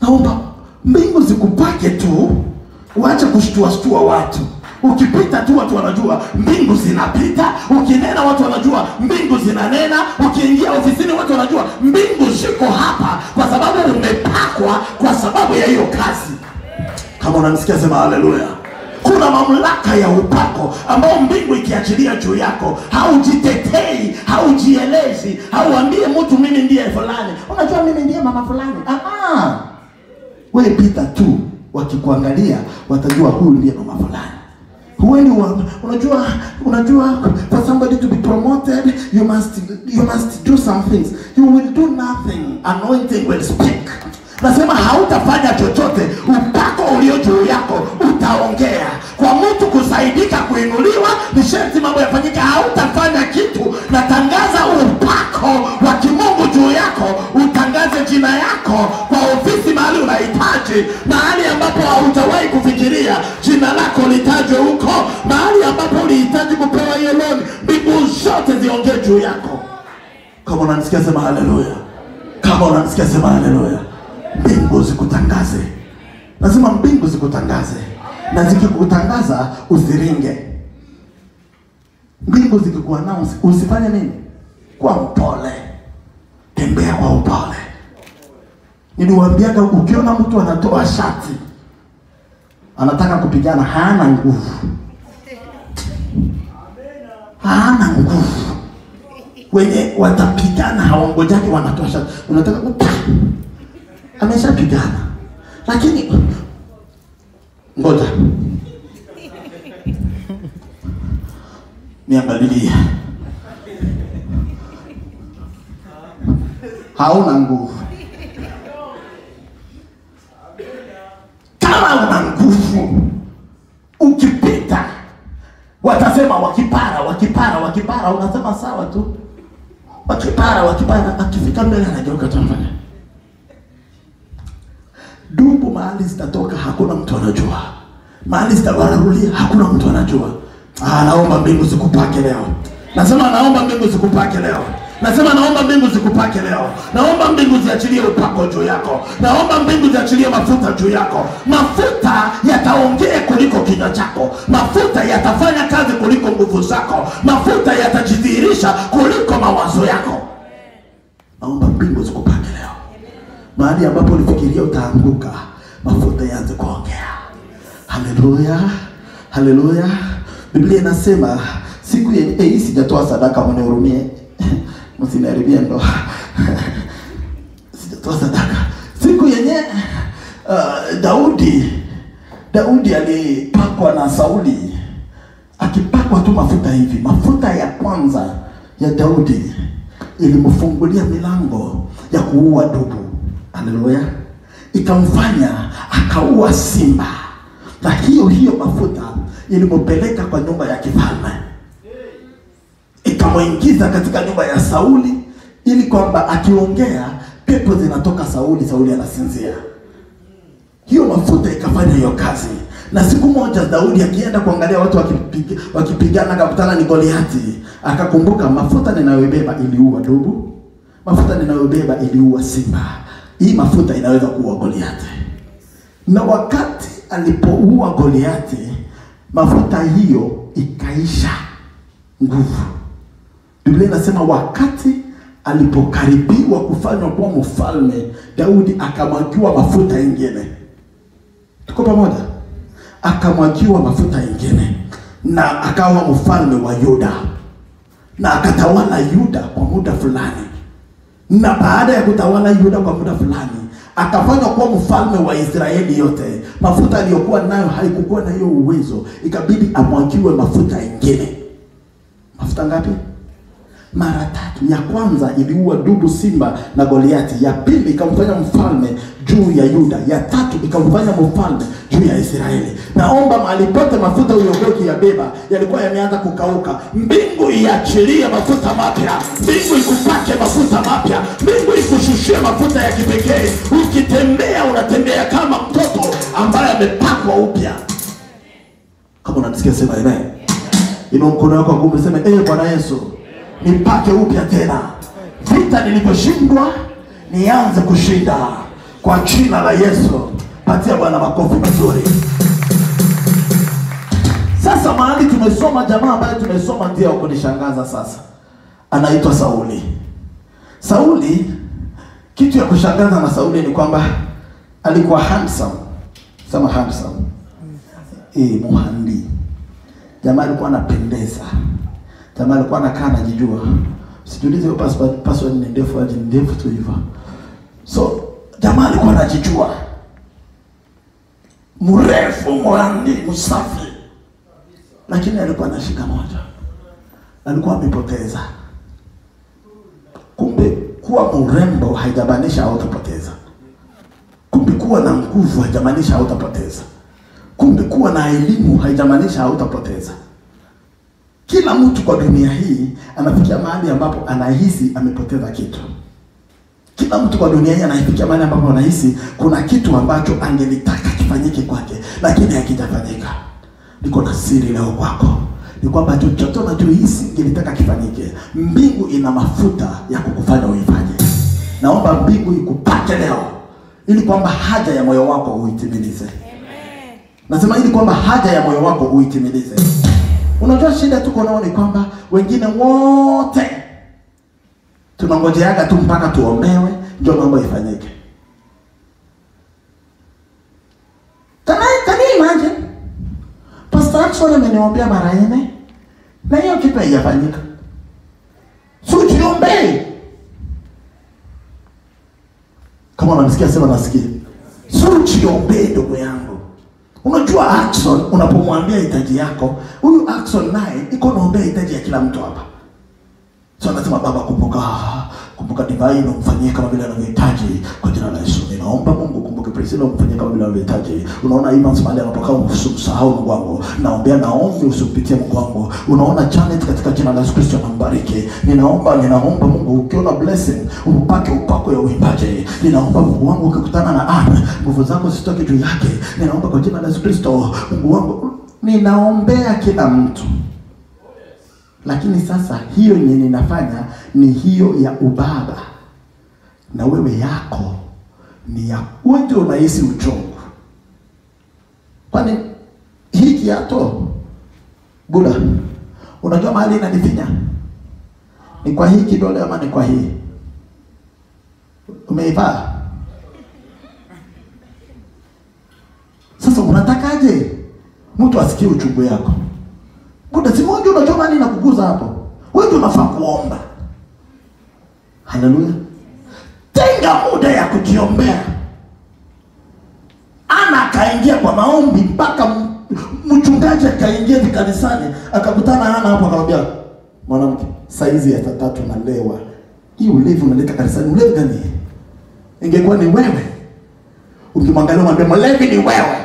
Naomba mbingu zikupake tu, uache kushtua watu. Ukipita tu watu wanajua mbingu zinapita, ukinena watu wanajua mbingu zinanena, ukiingia ofisini watu wanajua mbingu ziko hapa kwa sababu umepakwa kwa sababu ya hiyo kazi. Kama unanisikia sema haleluya. Kuna mamlaka ya upako ambao mbingu ikiachilia juu yako, haujitetei, haujielezi, hauambie mtu mimi ndiye fulani. Unajua mimi ndiye mama fulani. Wewe pita tu, wakikuangalia watajua huyu ndiye mama fulani. When unajua for somebody to be promoted you must do some things. You will do nothing, anointing will speak. Nasema hautafanya chochote, upako ulio juu yako utaongea. Kwa mtu kusaidika kuinuliwa ni sharti mambo yafanyike. Hautafanya kitu, natangaza upako wa kimungu juu yako. Utangaze jina yako kwa ofisi mahali unahitaji, mahali ambapo hautawahi kufikiria jina lako litajwe huko, mahali ambapo ulihitaji kupewa hiyo loan, mbingu zote ziongee juu yako. Kama unanisikia sema haleluya. Kama unanisikia sema haleluya. Mbingu zikutangaze. Lazima mbingu zikutangaze. Na zikikutangaza usiringe. Mbingu zikikuwa nao usifanye nini? Kwa mpole. Tembea kwa upole. Niliwaambiaga ukiona mtu anatoa shati, anataka kupigana, hana nguvu. Hana nguvu. Wenye watapigana hawangojaki wanatoa shati. Unataka ameshapigana. Lakini ngoja niangalie, hauna nguvu. Kama una nguvu, ukipita watasema wakipara, unasema sawa tu. Wakipara, akifika mbele anageuka tunafanya. Dubu mahali zitatoka hakuna mtu anajua. Mahali zitawararulia hakuna mtu anajua. Naomba mbingu zikupake leo. Nasema naomba mbingu zikupake leo. Nasema naomba mbingu zikupake leo. Naomba mbingu ziachilie upako juu yako. Naomba mbingu ziachilie mafuta juu yako. Mafuta yataongea kuliko kinywa chako. Mafuta yatafanya kazi kuliko nguvu zako. Mafuta yatajidhihirisha kuliko mawazo yako. Naomba mbingu zikupake leo. Mahali ambapo ulifikiria utaanguka, mafuta yaanze kuongea. Haleluya. Haleluya. Biblia inasema siku yenye hii sijatoa sadaka, mnihurumie. Msiniharibie ndo. Sijatoa sadaka. Siku yenye Daudi alipakwa na Sauli. Akipakwa tu mafuta hivi, mafuta ya kwanza ya Daudi ilimfungulia milango ya kuua dubu. Haleluya. Ikamfanya akaua simba. Na hiyo mafuta ilimpeleka kwa nyumba ya kifalme. Ikamuingiza katika nyumba ya Sauli, ili kwamba akiongea pepo zinatoka Sauli anasinzia. Hiyo mafuta ikafanya hiyo kazi. Na siku moja Daudi akienda kuangalia watu wakipigana, akakutana ni Goliati. Akakumbuka, mafuta ninayobeba iliua dubu, mafuta ninayobeba iliua simba. Hii mafuta inaweza kuua Goliati. Na wakati alipouua Goliati, mafuta hiyo ikaisha nguvu. Biblia inasema wakati alipokaribiwa kufanywa kuwa mfalme, Daudi akamwagiwa mafuta ingine. Tuko pamoja? Akamwagiwa mafuta ingine na akawa mfalme wa Yuda, na akatawala Yuda kwa muda fulani. Na baada ya kutawala Yuda kwa muda fulani, akafanywa kuwa mfalme wa Israeli yote. Mafuta aliyokuwa nayo haikukuwa na hiyo uwezo, ikabidi amwagiwe mafuta ingine. Mafuta ngapi? Mara 3. Ya kwanza iliua dubu, simba na Goliati. Ya pili ikamfanya mfalme juu ya Yuda. Ya 3 ikamfanya mfalme juu ya Israeli. Naomba mahali pote mafuta uyogoki ya beba yalikuwa yameanza kukauka, mbingu iachilie mafuta mapya. Mbingu ikupake mafuta mapya. Mbingu ikushushie mafuta ya kipekee. Ukitembea unatembea kama mtoto ambaye amepakwa upya. Kama unanisikia sema amen. Inua mkono wako kumbe sema, Bwana Yesu, nipake upya tena. Vita niliposhindwa nianze kushinda kwa jina la Yesu. Patia Bwana makofi mazuri. Sasa mahali tumesoma, jamaa ambaye tumesoma ndio kunishangaza sasa, anaitwa Sauli. Sauli, kitu ya kushangaza na Sauli ni kwamba alikuwa handsome. Sema handsome. Muhandi. Jamaa alikuwa anapendeza. Jamaa alikuwa anakaa anajijua. Sijulize hiyo password ni ndefu aje, ndefu tu hivyo. So jamaa alikuwa anajijua. Mrefu, mwandi, msafi. Lakini alikuwa na shida moja. Alikuwa amepoteza. Kumbe kuwa mrembo haijamaanisha hautapoteza. Kumbe kuwa na nguvu haijamaanisha hautapoteza. Kumbe kuwa na elimu haijamaanisha hautapoteza. Kila mtu kwa dunia hii anafikia mahali ambapo anahisi amepoteza kitu. Kila mtu kwa dunia hii anafikia mahali ambapo anahisi kuna kitu ambacho angelitaka kifanyike kwake lakini hakijafanyika. Niko na siri leo kwako. Ni kwamba chochote unachohisi ungelitaka kifanyike, mbingu ina mafuta ya kukufanya uifanye. Naomba mbingu ikupake leo ili kwamba haja ya moyo wako uitimilize. Amen. Nasema ili kwamba haja ya moyo wako uitimilize. Unajua shida tuko nao ni kwamba wengine wote tunangojeaga tu mpaka tuombewe ndio mambo ifanyike. Can you imagine? Pastor Axel ameniombea mara 4 na hiyo kitu haijafanyika. So tuombe. Kama unanisikia sema nasikia. So tuombe ndugu yangu. Unajua Axel unapomwambia hitaji yako, huyu Axel naye iko naombea hitaji ya kila mtu hapa. So anasema Baba, kumbuka divai na umfanyie kama vile anavyohitaji kwa jina la Yesu. Ninaomba Mungu kumbuke Priscilla umfanyie kama vile anavyohitaji. Unaona Evans mahali anapokaa usisahau Mungu wangu. Naombea naombi usipitie Mungu wangu. Unaona Janet katika jina la Yesu Kristo nambariki. Ninaomba Mungu ukiona blessing upake upako ya uimbaji. Ninaomba Mungu wangu ukikutana na Anna, nguvu zako zisitoke juu yake. Ninaomba kwa jina la Yesu Kristo Mungu wangu. Ninaombea kila mtu. Lakini sasa hiyo yenye ninafanya ni hiyo ya ubaba. Na wewe yako ni ya wewe unahisi uchungu. Kwani hii kiato Buda, unajua mahali inanifinya? Ni kwa hii kidole ama ni kwa hii? Umeivaa? Sasa unatakaje mtu asikie uchungu yako? Kuna siku moja unajua nani nakuguza hapo? Wewe unafaa kuomba. Haleluya. Tenga muda ya kujiombea. Ana akaingia kwa maombi mpaka mchungaji akaingia kanisani, akakutana Ana hapo akamwambia, mwanamke, saizi ya 3 nalewa. Hii ulevi unaleta kanisani, ulevi gani? Ingekuwa ni wewe, ukimwangalia mwambie mlevi ni wewe.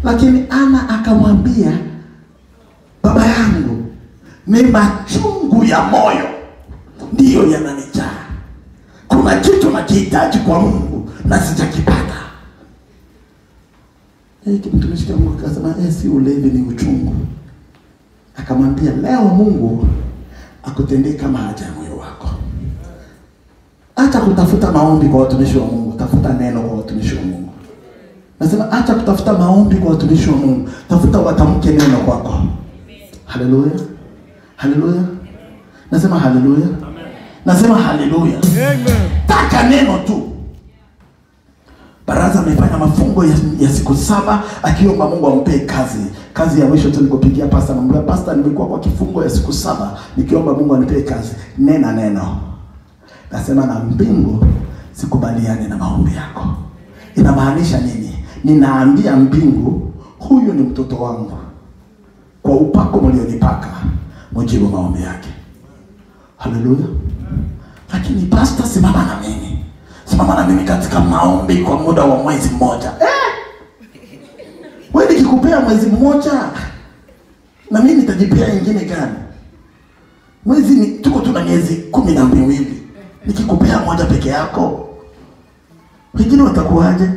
Lakini Ana akamwambia, baba yangu, ni machungu ya moyo ndiyo yananijaa. Kuna kitu nakihitaji kwa Mungu na sijakipata. Mtumishi wa Mungu akasema, si ulevi, ni uchungu. Akamwambia, leo Mungu akutendee kama haja ya moyo wako. Acha kutafuta maombi kwa watumishi wa Mungu, tafuta neno kwa watumishi wa Mungu. Nasema acha kutafuta maombi kwa watumishi wa Mungu, tafuta watamke neno kwako. Haleluya. Haleluya. Nasema haleluya. Nasema haleluya. Amen. Taka neno tu. Baraza amefanya mafungo ya siku 7 akiomba Mungu ampe kazi. Kazi ya mwisho tu nikopigia pastor, namwambia pastor, nimekuwa kwa kifungo ya siku 7 nikiomba Mungu anipe kazi. Nena neno. Nasema na mbingu sikubaliane na maombi yako. Inamaanisha nini? Ninaambia mbingu, huyu ni mtoto wangu. Kwa upako mlionipaka, mjibu maombi yake. Haleluya. Lakini pastor, simama na mimi. Simama na mimi katika maombi kwa muda wa mwezi mmoja. Wewe nikikupea mwezi mmoja, na mimi nitajipea nyingine gani? Mwezi ni tuko tuna miezi 12. Nikikupea moja peke yako, wengine watakuaje?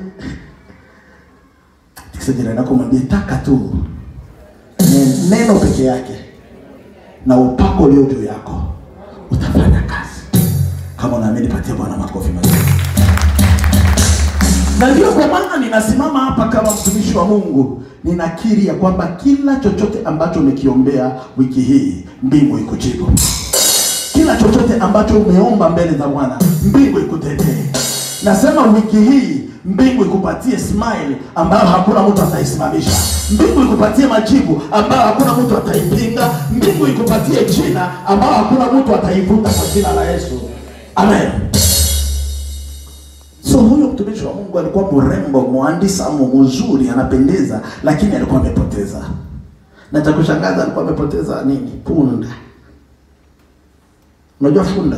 Tikisajira nako mwambie, taka tu neno peke yake na upako ulio juu yako, utafanya kazi. Kama unaamini, patia Bwana makofi mazuri. Na ndio kwa maana ninasimama hapa kama mtumishi wa Mungu, ninakiri ya kwamba kila chochote ambacho umekiombea wiki hii, mbingu ikujibu. Kila chochote ambacho umeomba mbele za Bwana, mbingu ikutetee. Nasema wiki hii mbingu ikupatie smile ambayo hakuna mtu ataisimamisha. Mbingu ikupatie majibu ambayo hakuna mtu ataipinga. Mbingu ikupatie jina ambayo hakuna mtu ataivuta kwa jina la Yesu. Amen. So huyo mtumishi wa Mungu alikuwa mrembo, mhandisi mzuri, anapendeza, lakini alikuwa amepoteza. Na cha kushangaza alikuwa amepoteza nini? Punda. Unajua funda?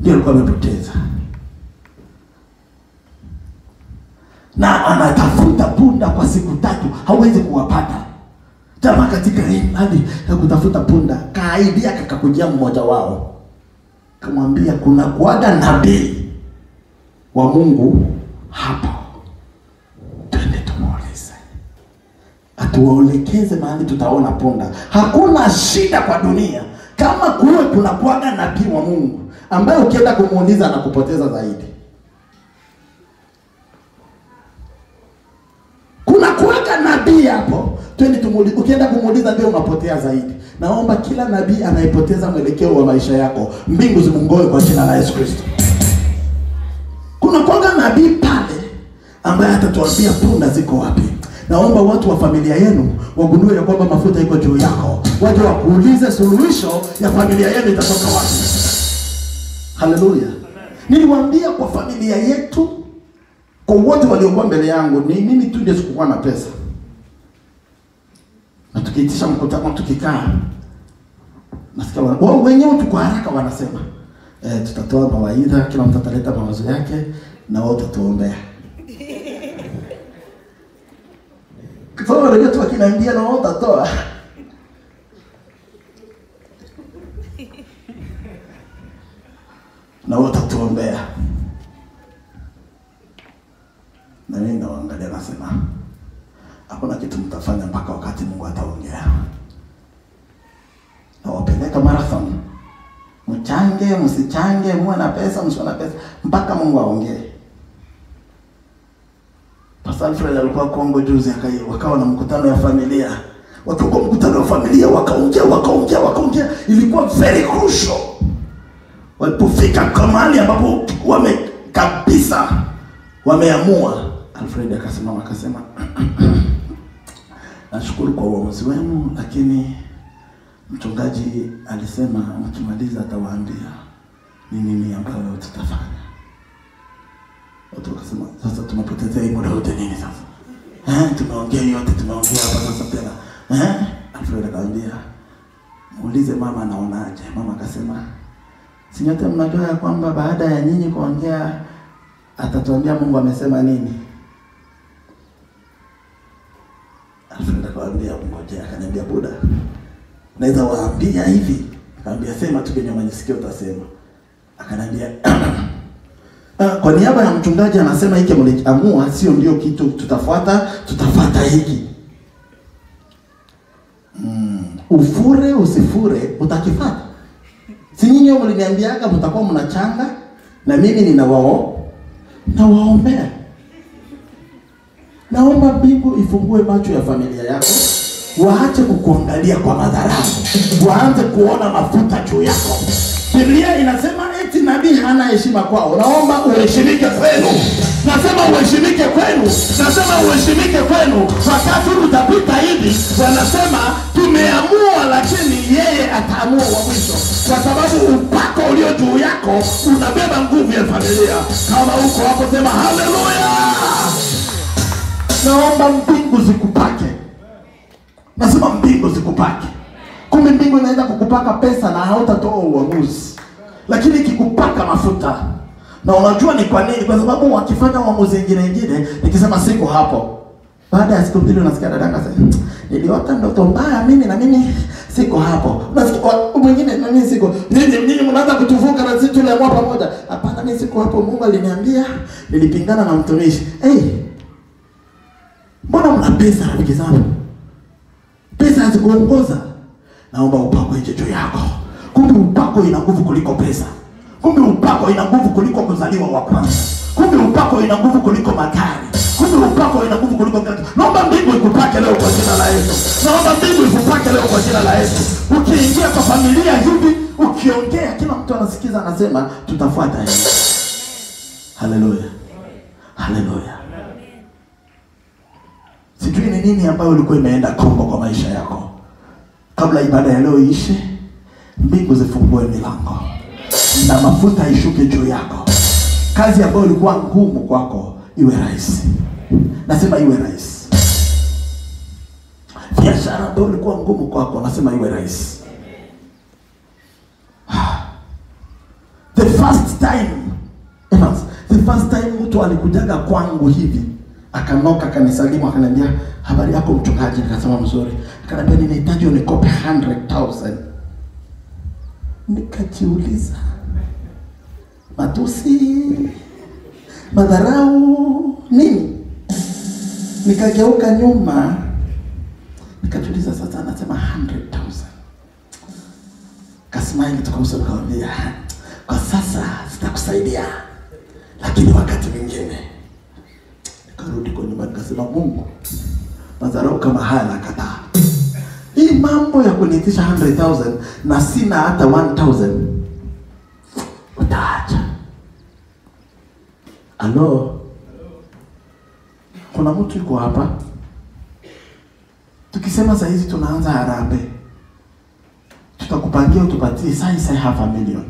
Ndio alikuwa amepoteza. Na anatafuta punda kwa siku 3, hawezi kuwapata. Jamaa katika hali ya kutafuta punda, kaidia kakakujia mmoja wao. Kamwambia, kuna kuaga nabii wa Mungu hapa. Twende tumuulize. Atuelekeze mahali tutaona punda. Hakuna shida kwa dunia kama kuwe kuna kuaga nabii wa Mungu ambaye ukienda kumuuliza anakupoteza zaidi. Kuna kuaga nabii hapo, twende tumuulize. Ukienda kumuuliza ndio unapotea zaidi. Naomba kila nabii anayepoteza mwelekeo wa maisha yako, mbingu zimungoe kwa jina la Yesu Kristo. Kuna kuaga nabii pale ambaye atatuambia punda ziko wapi. Naomba watu wa familia yenu wagundue ya kwamba mafuta iko juu yako. Waje wakuulize suluhisho ya familia yenu itatoka wapi. Haleluya. Niliwaambia kwa familia yetu, kwa wote waliokuwa mbele yangu, ni mimi tu ndiye sikuwa na pesa. Na tukiitisha mkutano, tukikaa, nasikia wao wenyewe tuko haraka wanasema, tutatoa mawaidha, kila mtu ataleta mawazo yake na wao tutatuombea. Kwa hiyo wale watu wakiniambia na wao tutatoa. Na wao tutatuombea. Na mimi naangalia nasema, hakuna kitu mtafanya mpaka wakati Mungu ataongea. Na wapeleka marathon. Mchange, msichange, muwe na pesa, msiwe na pesa, mpaka Mungu aongee. Pastor Alfred alikuwa Kongo juzi, wakawa na mkutano ya familia. Watu kwa mkutano wa familia wakaongea. Ilikuwa very crucial. Walipofika kwa mahali ambapo kabisa wameamua, Alfred akasimama akasema, Nashukuru kwa uamuzi wenu, lakini mchungaji alisema mkimaliza atawaambia ni nini ambayo tutafanya. Watu wakasema sasa tunapotezea hii muda wote nini sasa? Tumeongea yote, tumeongea hapa sasa tena. Alfred akamwambia, muulize mama anaonaje. Mama akasema, si nyote mnajua ya kwamba baada ya nyinyi kuongea atatuambia Mungu amesema nini? Alfred akamwambia, ngoja. Akaniambia, Buda, naweza waambia hivi? Akamwambia, sema tu kwenye masikio utasema. Akaniambia kwa niaba ya mchungaji anasema hiki mliamua sio ndio kitu tutafuata hiki. Ufure usifure utakifuata. Si nyinyi mliniambiaga mtakuwa mnachanga na mimi nawaombea. Naomba mbingu ifungue macho ya familia yako, waache kukuangalia kwa madharau, waanze kuona mafuta juu yako. Biblia inasema eti nabii hana heshima kwao. Naomba uheshimike kwenu. Nasema uheshimike kwenu. Nasema uheshimike kwenu. Wakati utapita hivi, wanasema tumeamua, lakini yeye ataamua wa mwisho. Kwa sababu upako ulio juu yako unabeba nguvu ya familia. Kama uko hapo sema haleluya. Naomba mbingu zikupake. Nasema mbingu zikupake. Kumbe mbingu inaenda kukupaka pesa na hautatoa uamuzi. Lakini ikikupaka mafuta. Na unajua ni kwa nini? Kwa sababu wakifanya uamuzi nyingine, nikisema siku hapo, baada ya siku mbili unasikia dadanga sasa, niliota ndoto mbaya mimi siko hapo. Unasikia mwingine na mimi siko. Nini mnaanza kutuvuka na sisi tuliamua pamoja. Hapana, mimi siko hapo. Mungu aliniambia, nilipingana na mtumishi. Mbona mna pesa rafiki zangu? Pesa hazikuongoza. Naomba upako ije juu yako. Kumbe upako ina nguvu kuliko pesa. Kumbe upako ina nguvu kuliko kuzaliwa wa kwanza. Kumbe upako ina nguvu kuliko magari. Kumbe upako ina nguvu kuliko kila. Naomba mbingu ikupake leo kwa jina la Yesu. Naomba mbingu ikupake leo kwa jina la Yesu. Ukiingia kwa familia hivi, ukiongea kila mtu anasikiza, anasema tutafuata hili. Haleluya. Haleluya. Sijui ni nini ambayo ulikuwa imeenda kombo kwa maisha yako. Kabla ibada ya leo iishe, mbingu zifungue milango na mafuta ishuke juu yako. Kazi ambayo ilikuwa ngumu kwako iwe rahisi. Nasema iwe rahisi. Biashara ambayo ilikuwa ngumu kwako, nasema iwe rahisi. The first time mtu alikujaga kwangu hivi, akanoka akanisalimu akaniambia, habari yako mchungaji? Nikasema mzuri. Akaniambia, ninahitaji unikope 100,000. Nikajiuliza, matusi, madharau, nini? Nikageuka nyuma, nikajiuliza sasa anasema 100,000. Kasmile tukausa nikamwambia, kwa sasa sitakusaidia, lakini wakati mwingine. Nikarudi kwa nyumba nikasema, Mungu, madharau kama haya nakataa. Hii mambo ya kuniitisha 100,000 na sina hata 1,000 utaacha. Alo, kuna mtu yuko hapa. Tukisema saa hizi tunaanza harambee, tutakupangia utupatie sai 500,000.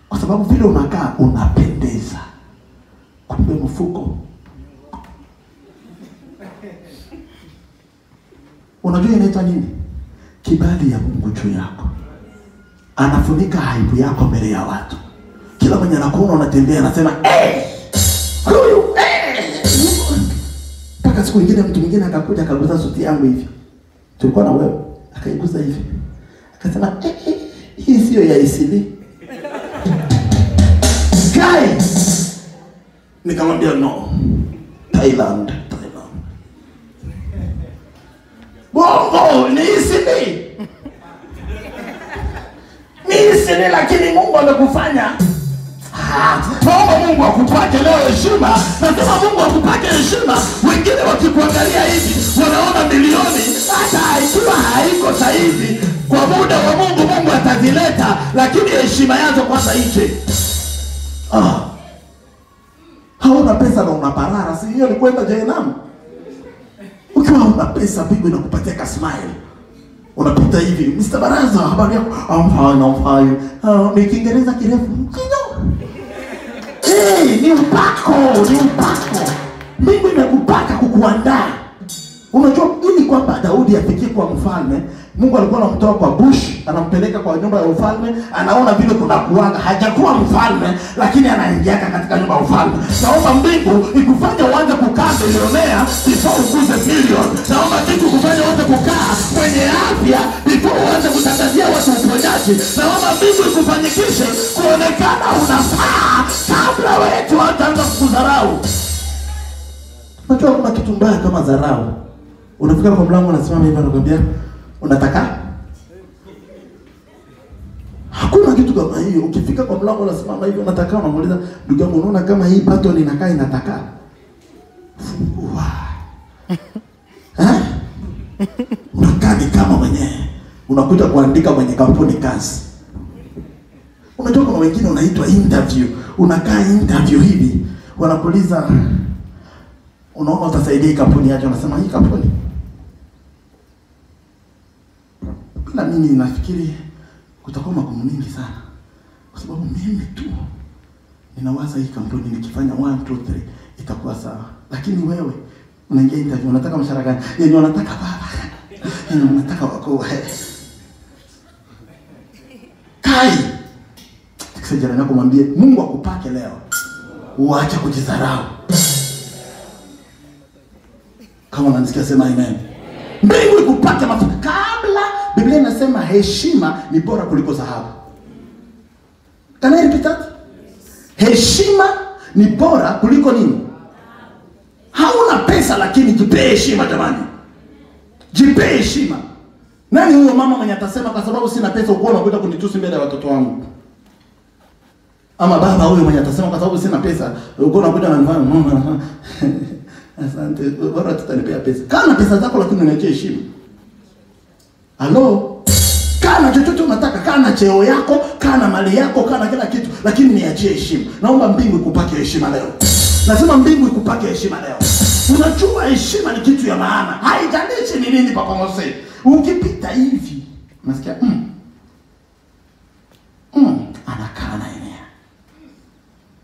Kwa sababu vile unakaa unapendeza. Kumbe mfuko. Unajua inaitwa nini? Kibali ya Mungu juu yako. Anafunika aibu yako mbele ya watu. Kila mwenye anakuona unatembea anasema, huyu, Mpaka siku nyingine mtu mwingine akakuja akagusa suti yangu hivi. Tulikuwa na wewe, akaigusa hivi. Akasema, hii sio ya isili. Guys, nikamwambia no. Thailand. Bongo ni isili. Ni isili, lakini Mungu amekufanya. Naomba Mungu akupake leo heshima. Nasema Mungu akupake heshima. Wengine wakikuangalia hivi wanaona milioni, hata ikiwa haiko sahihi, kwa muda wa Mungu atazileta, lakini heshima yazo kwanza nje. Hauna pesa na unaparara, si hiyo ni kwenda jehanamu? Ukiwa una pesa, mbingu inakupatia ka smile. Unapita hivi, Mr. Baraza, habari yako? I'm fine. Ni Kiingereza kirefu. Ni upako. Mbingu imekupaka kukuandaa. Unajua ili kwamba Daudi afikie kwa mfalme, Mungu alikuwa anamtoa kwa bush, anampeleka kwa nyumba ya ufalme, anaona vile kuna kuanga, hajakuwa mfalme, lakini anaingia katika nyumba ya ufalme. Naomba mbingu ikufanye uanze kukaa milionea before ukuze million. Naomba mbingu ikufanye uanze kukaa mwenye afya before uanze kutangazia watu uponyaji. Naomba mbingu ikufanyikishe kuonekana unafaa kabla wetu hataanza kukudharau. Unajua kuna kitu mbaya kama dharau. Unafika kwa mlango unasimama hivi anakuambia unataka? Hakuna kitu kama hiyo. Ukifika kwa mlango unasimama hivi unataka, unamuuliza ndugu yangu, unaona kama hii button inakaa inataka? Fungua. Unakaa ni kama mwenyewe unakuja kuandika kwenye kampuni kazi. Unajua kuna wengine unaitwa interview. Unakaa interview hivi, wanakuuliza unaona utasaidia kampuni yako, unasema hii kampuni. Na mimi nafikiri kutakuwa magumu mingi sana. Kwa sababu mimi tu ninawaza hii kampuni nikifanya 1 2 3 itakuwa sawa. Lakini wewe unaingia interview, unataka mshahara gani? Yeye unataka baba. Yeye unataka wako. Kai. Tukisejana na kumwambia Mungu akupake leo. Uache kujidharau. Kama unanisikia sema amen. Mbingu ikupake mafuta kabla. Biblia inasema heshima ni bora kuliko dhahabu. Can I repeat that? Heshima ni bora kuliko nini? Hauna pesa lakini jipe heshima jamani. Jipe heshima. Nani huyo mama mwenye atasema kwa sababu sina pesa uko unakuja kunitusi mbele ya watoto wangu? Ama baba huyo mwenye atasema kwa sababu sina pesa uko unakuja unanifanya asante, bora tutanipea pesa. Kana pesa zako lakini unaacha heshima. Halo? Kana chochote unataka, kana cheo yako, kana mali yako, kana kila kitu, lakini niachie heshima. Naomba mbingu ikupake heshima leo. Nasema mbingu ikupake heshima leo. Unajua heshima ni kitu ya maana. Haijalishi ni nini papa Mose. Ukipita hivi, unasikia anakaa na enea.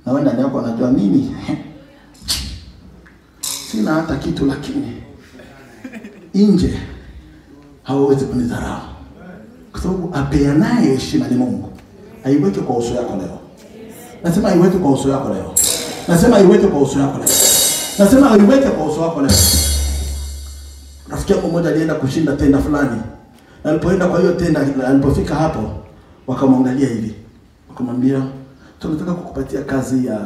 Na wewe ndani yako unajua mimi sina hata kitu, lakini nje hawezi kunidharau. Kwa sababu apeanaye heshima ni Mungu. Aiweke kwa uso yako leo. Nasema aiweke kwa uso yako leo. Nasema aiweke kwa uso yako leo. Nasema aiweke kwa uso wako leo. Rafiki yangu mmoja alienda kushinda tenda fulani. Na alipoenda kwa hiyo tenda, alipofika hapo, wakamwangalia hivi. Wakamwambia, tunataka kukupatia kazi ya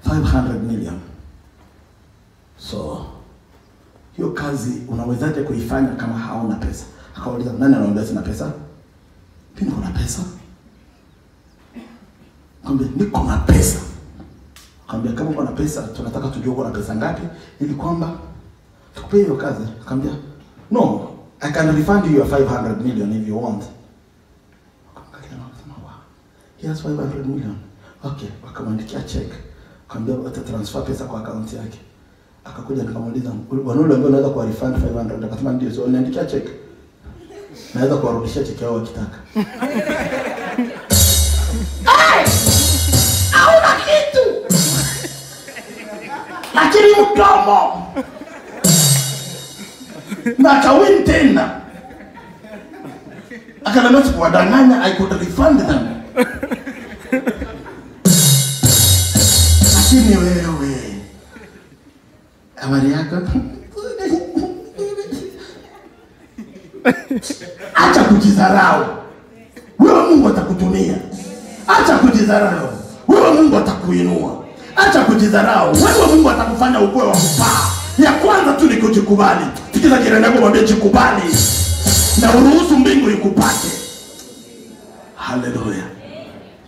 500 million. So, hiyo kazi unawezaje kuifanya kama hauna pesa? Akauliza, nani anaongea sina pesa? Mimi niko na pesa. Akamwambia, niko na pesa. Akamwambia, kama uko na pesa, tunataka tujue uko na pesa ngapi ili kwamba tukupe hiyo kazi. Akamwambia, no, I can refund you your 500 million if you want. Akamwambia, wow, he has 500 million. Okay, wakamwandikia check. Akamwambia, atatransfer pesa kwa account yake. Akakuja nikamuuliza, bwana yule ambaye anaweza kwa refund 500? Akasema ndio, so niandikia check. Naweza kuwarudishia check yao wakitaka. Hauna kitu. Lakini mdomo. Na kawin tena. Akaniambia kuwadanganya, I could refund them. Lakini wewe habari yako? Acha kujidharau. Wewe Mungu atakutumia. Acha kujidharau. Wewe Mungu atakuinua. Acha kujidharau. Wewe Mungu atakufanya ukue wa kupaa. Ya kwanza tu ni kujikubali. Fikiza jirani yako mwambie jikubali. Na uruhusu mbingu ikupake. Haleluya.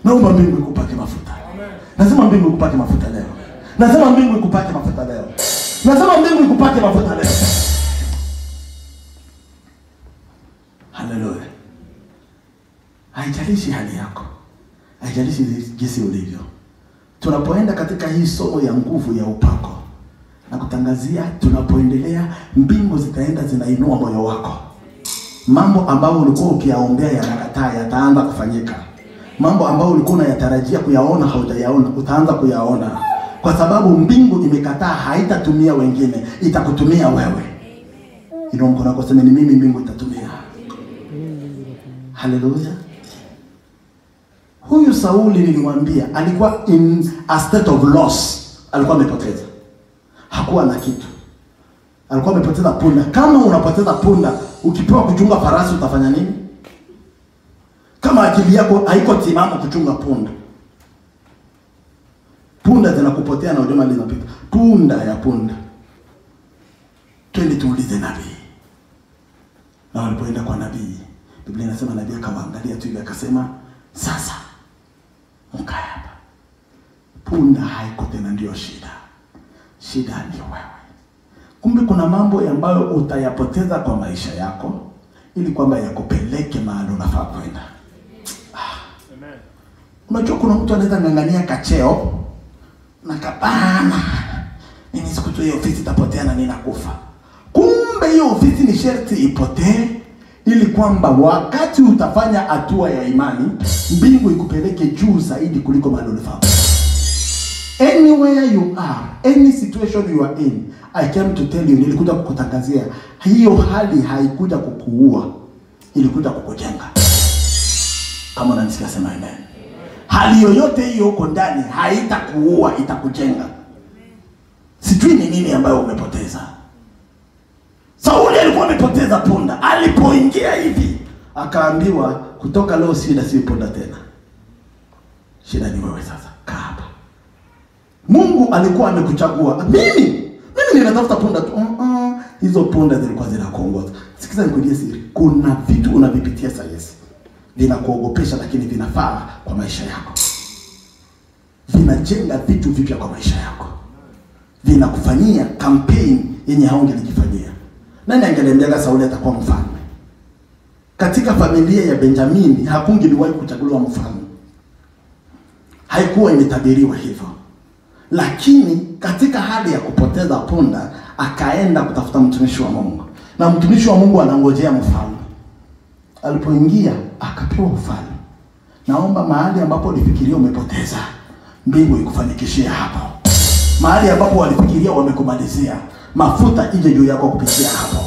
Naomba mbingu ikupake mafuta. Nasema mbingu ikupake mafuta leo. Nasema mbingu ikupake mafuta leo. Nasema mbingu ikupake mafuta leo. Haleluya. Haijalishi hali yako. Haijalishi jinsi ulivyo. Tunapoenda katika hii somo ya nguvu ya upako, Na kutangazia tunapoendelea mbingu zitaenda zinainua moyo wako. Mambo ambayo ulikuwa ukiyaombea yanakataa yataanza kufanyika. Mambo ambayo ulikuwa unayatarajia kuyaona haujayaona, utaanza kuyaona. Kwa sababu mbingu imekataa, haitatumia wengine, itakutumia wewe. Ilo mkono wako sema ni mimi mbingu itatumia. Hallelujah. Huyu Sauli nilimwambia alikuwa in a state of loss. Alikuwa amepoteza. Hakuwa na kitu. Alikuwa amepoteza punda. Kama unapoteza punda, ukipewa kuchunga farasi utafanya nini? Kama akili yako haiko timamu kuchunga punda. Punda zinakupotea na ujoma linapita. Punda ya punda. Twende tuulize nabii. Na walipoenda kwa nabii, Biblia inasema nabii akawaangalia tu hivi akasema, sasa mkae hapa. Punda haiko tena ndio shida. Shida ni wewe. Kumbe kuna mambo ambayo utayapoteza kwa maisha yako ili kwamba yakupeleke mahali unafaa kwenda. Amen. Unajua kuna mtu anaweza ngangania kacheo na kabana. Mimi siku tu hiyo ofisi itapotea na ninakufa. Kumbe hiyo ofisi ni sharti ipotee ili kwamba wakati utafanya hatua ya imani, mbingu ikupeleke juu zaidi kuliko mahali unafaa. Anywhere you are, any situation you are in, I came to tell you, nilikuja kukutangazia, hiyo hali haikuja kukuua, ilikuja kukujenga. Kama unanisikia sema amen. Hali yoyote hiyo uko ndani haitakuua, itakujenga. Sijui ni nini ambayo umepoteza. Sauli alikuwa amepoteza punda. Alipoingia hivi akaambiwa, kutoka leo shida si punda tena. Shida ni wewe sasa. Kaa hapa. Mungu alikuwa amekuchagua. Mimi ninatafuta punda tu. Hizo punda zilikuwa zinakuongoza. Sikiza nikuambie siri. Kuna vitu unavipitia sasa. Vinakuogopesha lakini vinafaa kwa maisha yako. Vinajenga vitu vipya kwa maisha yako. Vinakufanyia campaign yenye haungelijifanyia. Nani angeniambia Sauli atakuwa mfalme? Katika familia ya Benjamini hakungeliwahi kuchaguliwa mfalme. Haikuwa imetabiriwa hivyo. Lakini katika hali ya kupoteza punda akaenda kutafuta mtumishi wa Mungu. Na mtumishi wa Mungu anangojea mfalme. Alipoingia akapewa ufalme. Naomba mahali ambapo ulifikiria umepoteza, mbingu ikufanikishia hapo. Mahali ambapo walifikiria wamekumalizia, mafuta ije juu yako kupitia hapo.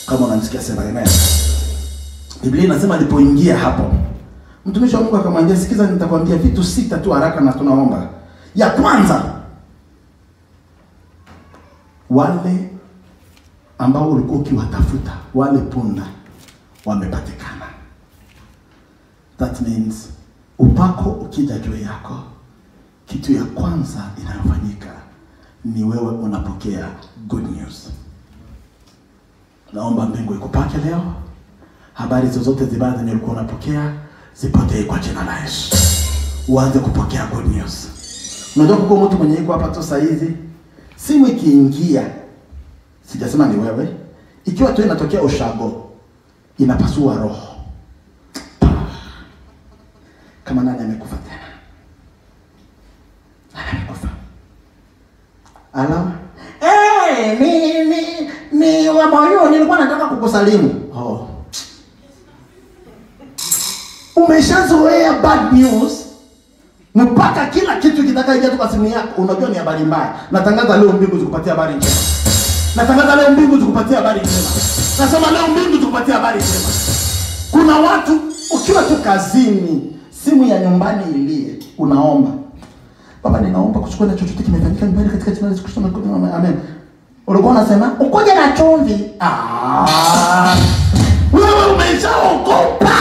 Kama unanisikia sema amen. Biblia inasema alipoingia hapo, mtumishi wa Mungu akamwambia, sikiza nitakwambia vitu 6 tu haraka na tunaomba. Ya kwanza, wale ambao ulikuwa ukiwatafuta, wale punda wamepatikana. That means upako ukija juu yako, kitu ya kwanza inayofanyika ni wewe unapokea good news. Naomba mbingu ikupake leo. Habari zozote zibaya zenye ulikuwa unapokea zipotee kwa jina la Yesu. Uanze kupokea good news. Unajua kuko mtu mwenye yuko hapa tu saa hizi, simu ikiingia, sijasema ni wewe, ikiwa tu inatokea ushago, inapasua roho. Kama nani amekufa tena? Nani amekufa? Ala? Ni wa moyo, nilikuwa nataka kukusalimu. Oh. Umeshazoea bad news. Mpaka kila kitu kitakaje tu kwa simu yako unajua ni habari mbaya. Natangaza leo mbingu zikupatia habari njema. Natangaza leo mbingu zikupatia habari njema. Nasema leo mbingu zikupatia habari njema. Kuna watu ukiwa tu kazini, simu ya nyumbani ilie, unaomba, Baba ninaomba kuchukua na chochote kimefanyika nyumbani katika jina la Yesu Kristo. Amen. Ulikuwa unasema ukoje na chumvi? Wewe umeshaogopa.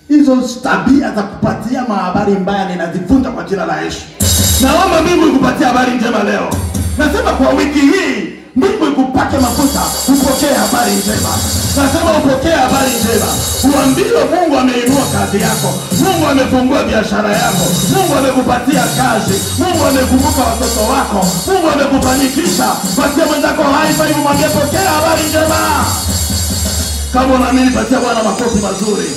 Hizo tabia za kupatia habari mbaya ninazifunga kwa jina la Yesu. Naomba mbingu ikupatie habari njema leo. Nasema kwa wiki hii mbingu ikupake mafuta, upokee habari njema. Nasema upokee habari njema. Uambiwe Mungu ameinua kazi yako. Mungu amefungua biashara yako. Mungu amekupatia kazi. Mungu amekumbuka watoto wako. Mungu amekufanikisha. Patia mwenzako hai five, mwambie pokea habari njema. Kama unaamini patia Bwana makofi mazuri.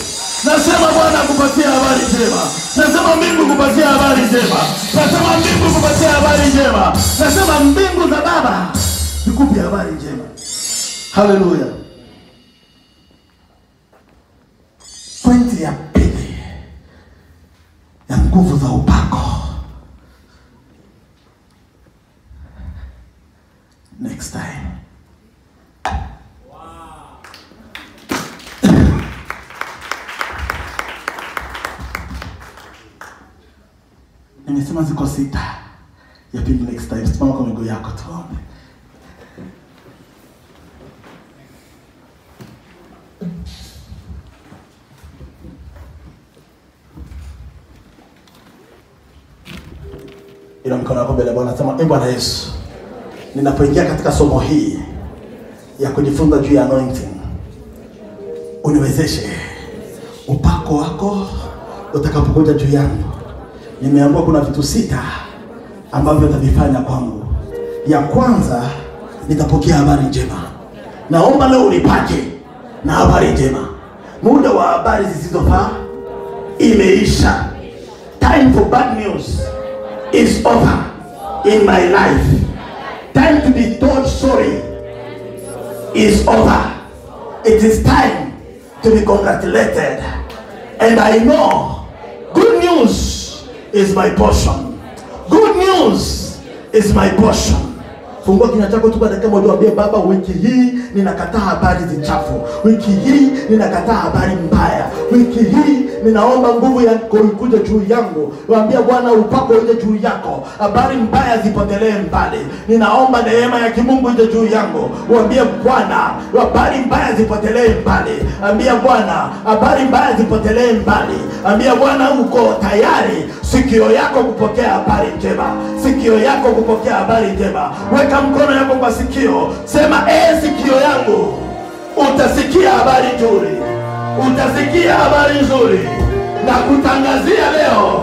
Nasema Bwana kupatia habari njema. Nasema mbingu kupatia habari njema. Nasema mbingu kupatia habari njema. Nasema mbingu za Baba zikupe habari njema. Haleluya. Pointi ya pili ya nguvu za upako. Next time. Nimesema ziko 6. Ya pili next time. Simama kwa miguu yako tuombe. Ila mkono wako mbele Bwana, sema Bwana Yesu, ninapoingia katika somo hii ya kujifunza juu ya anointing, uniwezeshe upako wako utakapokuja juu yangu. Nimeambiwa kuna vitu 6 ambavyo utavifanya kwangu. Ya kwanza, nitapokea habari njema. Naomba leo unipake na habari njema. Muda wa habari zisizofaa imeisha. Time for bad news is over in my life. Time to be told sorry is over. It is time to be congratulated. And I know good news is my portion. Good news is my portion. Fungua kinywa chako tu kwa dakika moja, mwambie Baba, wiki hii ninakataa habari zichafu. Wiki hii ninakataa habari mbaya. Wiki hii ninaomba nguvu ya kuja juu yangu. Mwambie Bwana, upako uje juu yako. Habari mbaya zipotelee mbali. Ninaomba neema ya kimungu ije juu yangu. Mwambie Bwana, habari mbaya zipotelee mbali. Ambia Bwana, habari mbaya zipotelee mbali. Ambia Bwana, uko tayari sikio yako kupokea habari njema. Sikio yako kupokea habari njema. Weka mkono yako kwa sikio. Sema, sikio yangu, utasikia habari nzuri. Utasikia habari nzuri. Na kutangazia leo,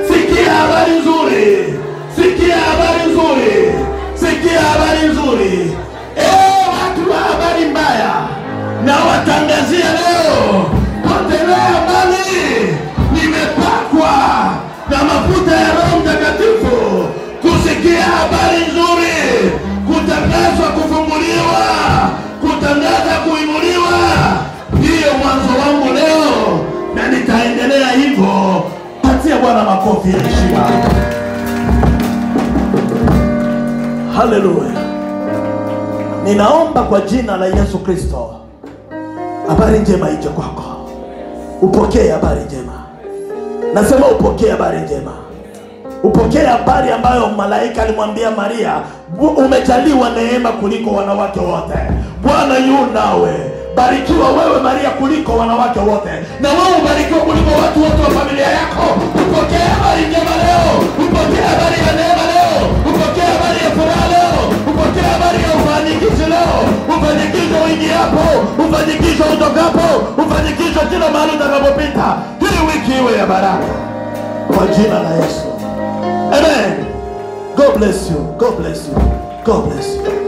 sikia habari nzuri. Sikia habari nzuri. Sikia habari nzuri. Watu wa habari mbaya, na watangazia leo, potelea mbali. Nimepakwa na mafuta ya Roho Mtakatifu kusikia habari nzuri, kutangazwa kufunguliwa, kutangaza kuinuliwa. Ndiyo mwanzo wangu leo, na nitaendelea hivyo. Patia Bwana makofi ya heshima. Haleluya. Ninaomba kwa jina la Yesu Kristo, habari njema ije kwako. Upokee habari njema. Nasema upokee habari njema. Upokee habari ambayo malaika alimwambia Maria, umejaliwa neema kuliko wanawake wote. Bwana yu nawe. Barikiwa wewe Maria kuliko wanawake wote. Na wewe ubarikiwa kuliko watu wote wa familia yako. Upokee habari njema leo. Upokee habari ya neema leo. Upokee habari ya furaha leo. Upokee habari ya ufanikisho leo. Ufanikisho uingiapo, ufanikisho utokapo, ufanikisho kila mahali utakapopita. Hii wiki iwe ya baraka kwa jina la Yesu. Amen. God bless you. God bless you. God bless you.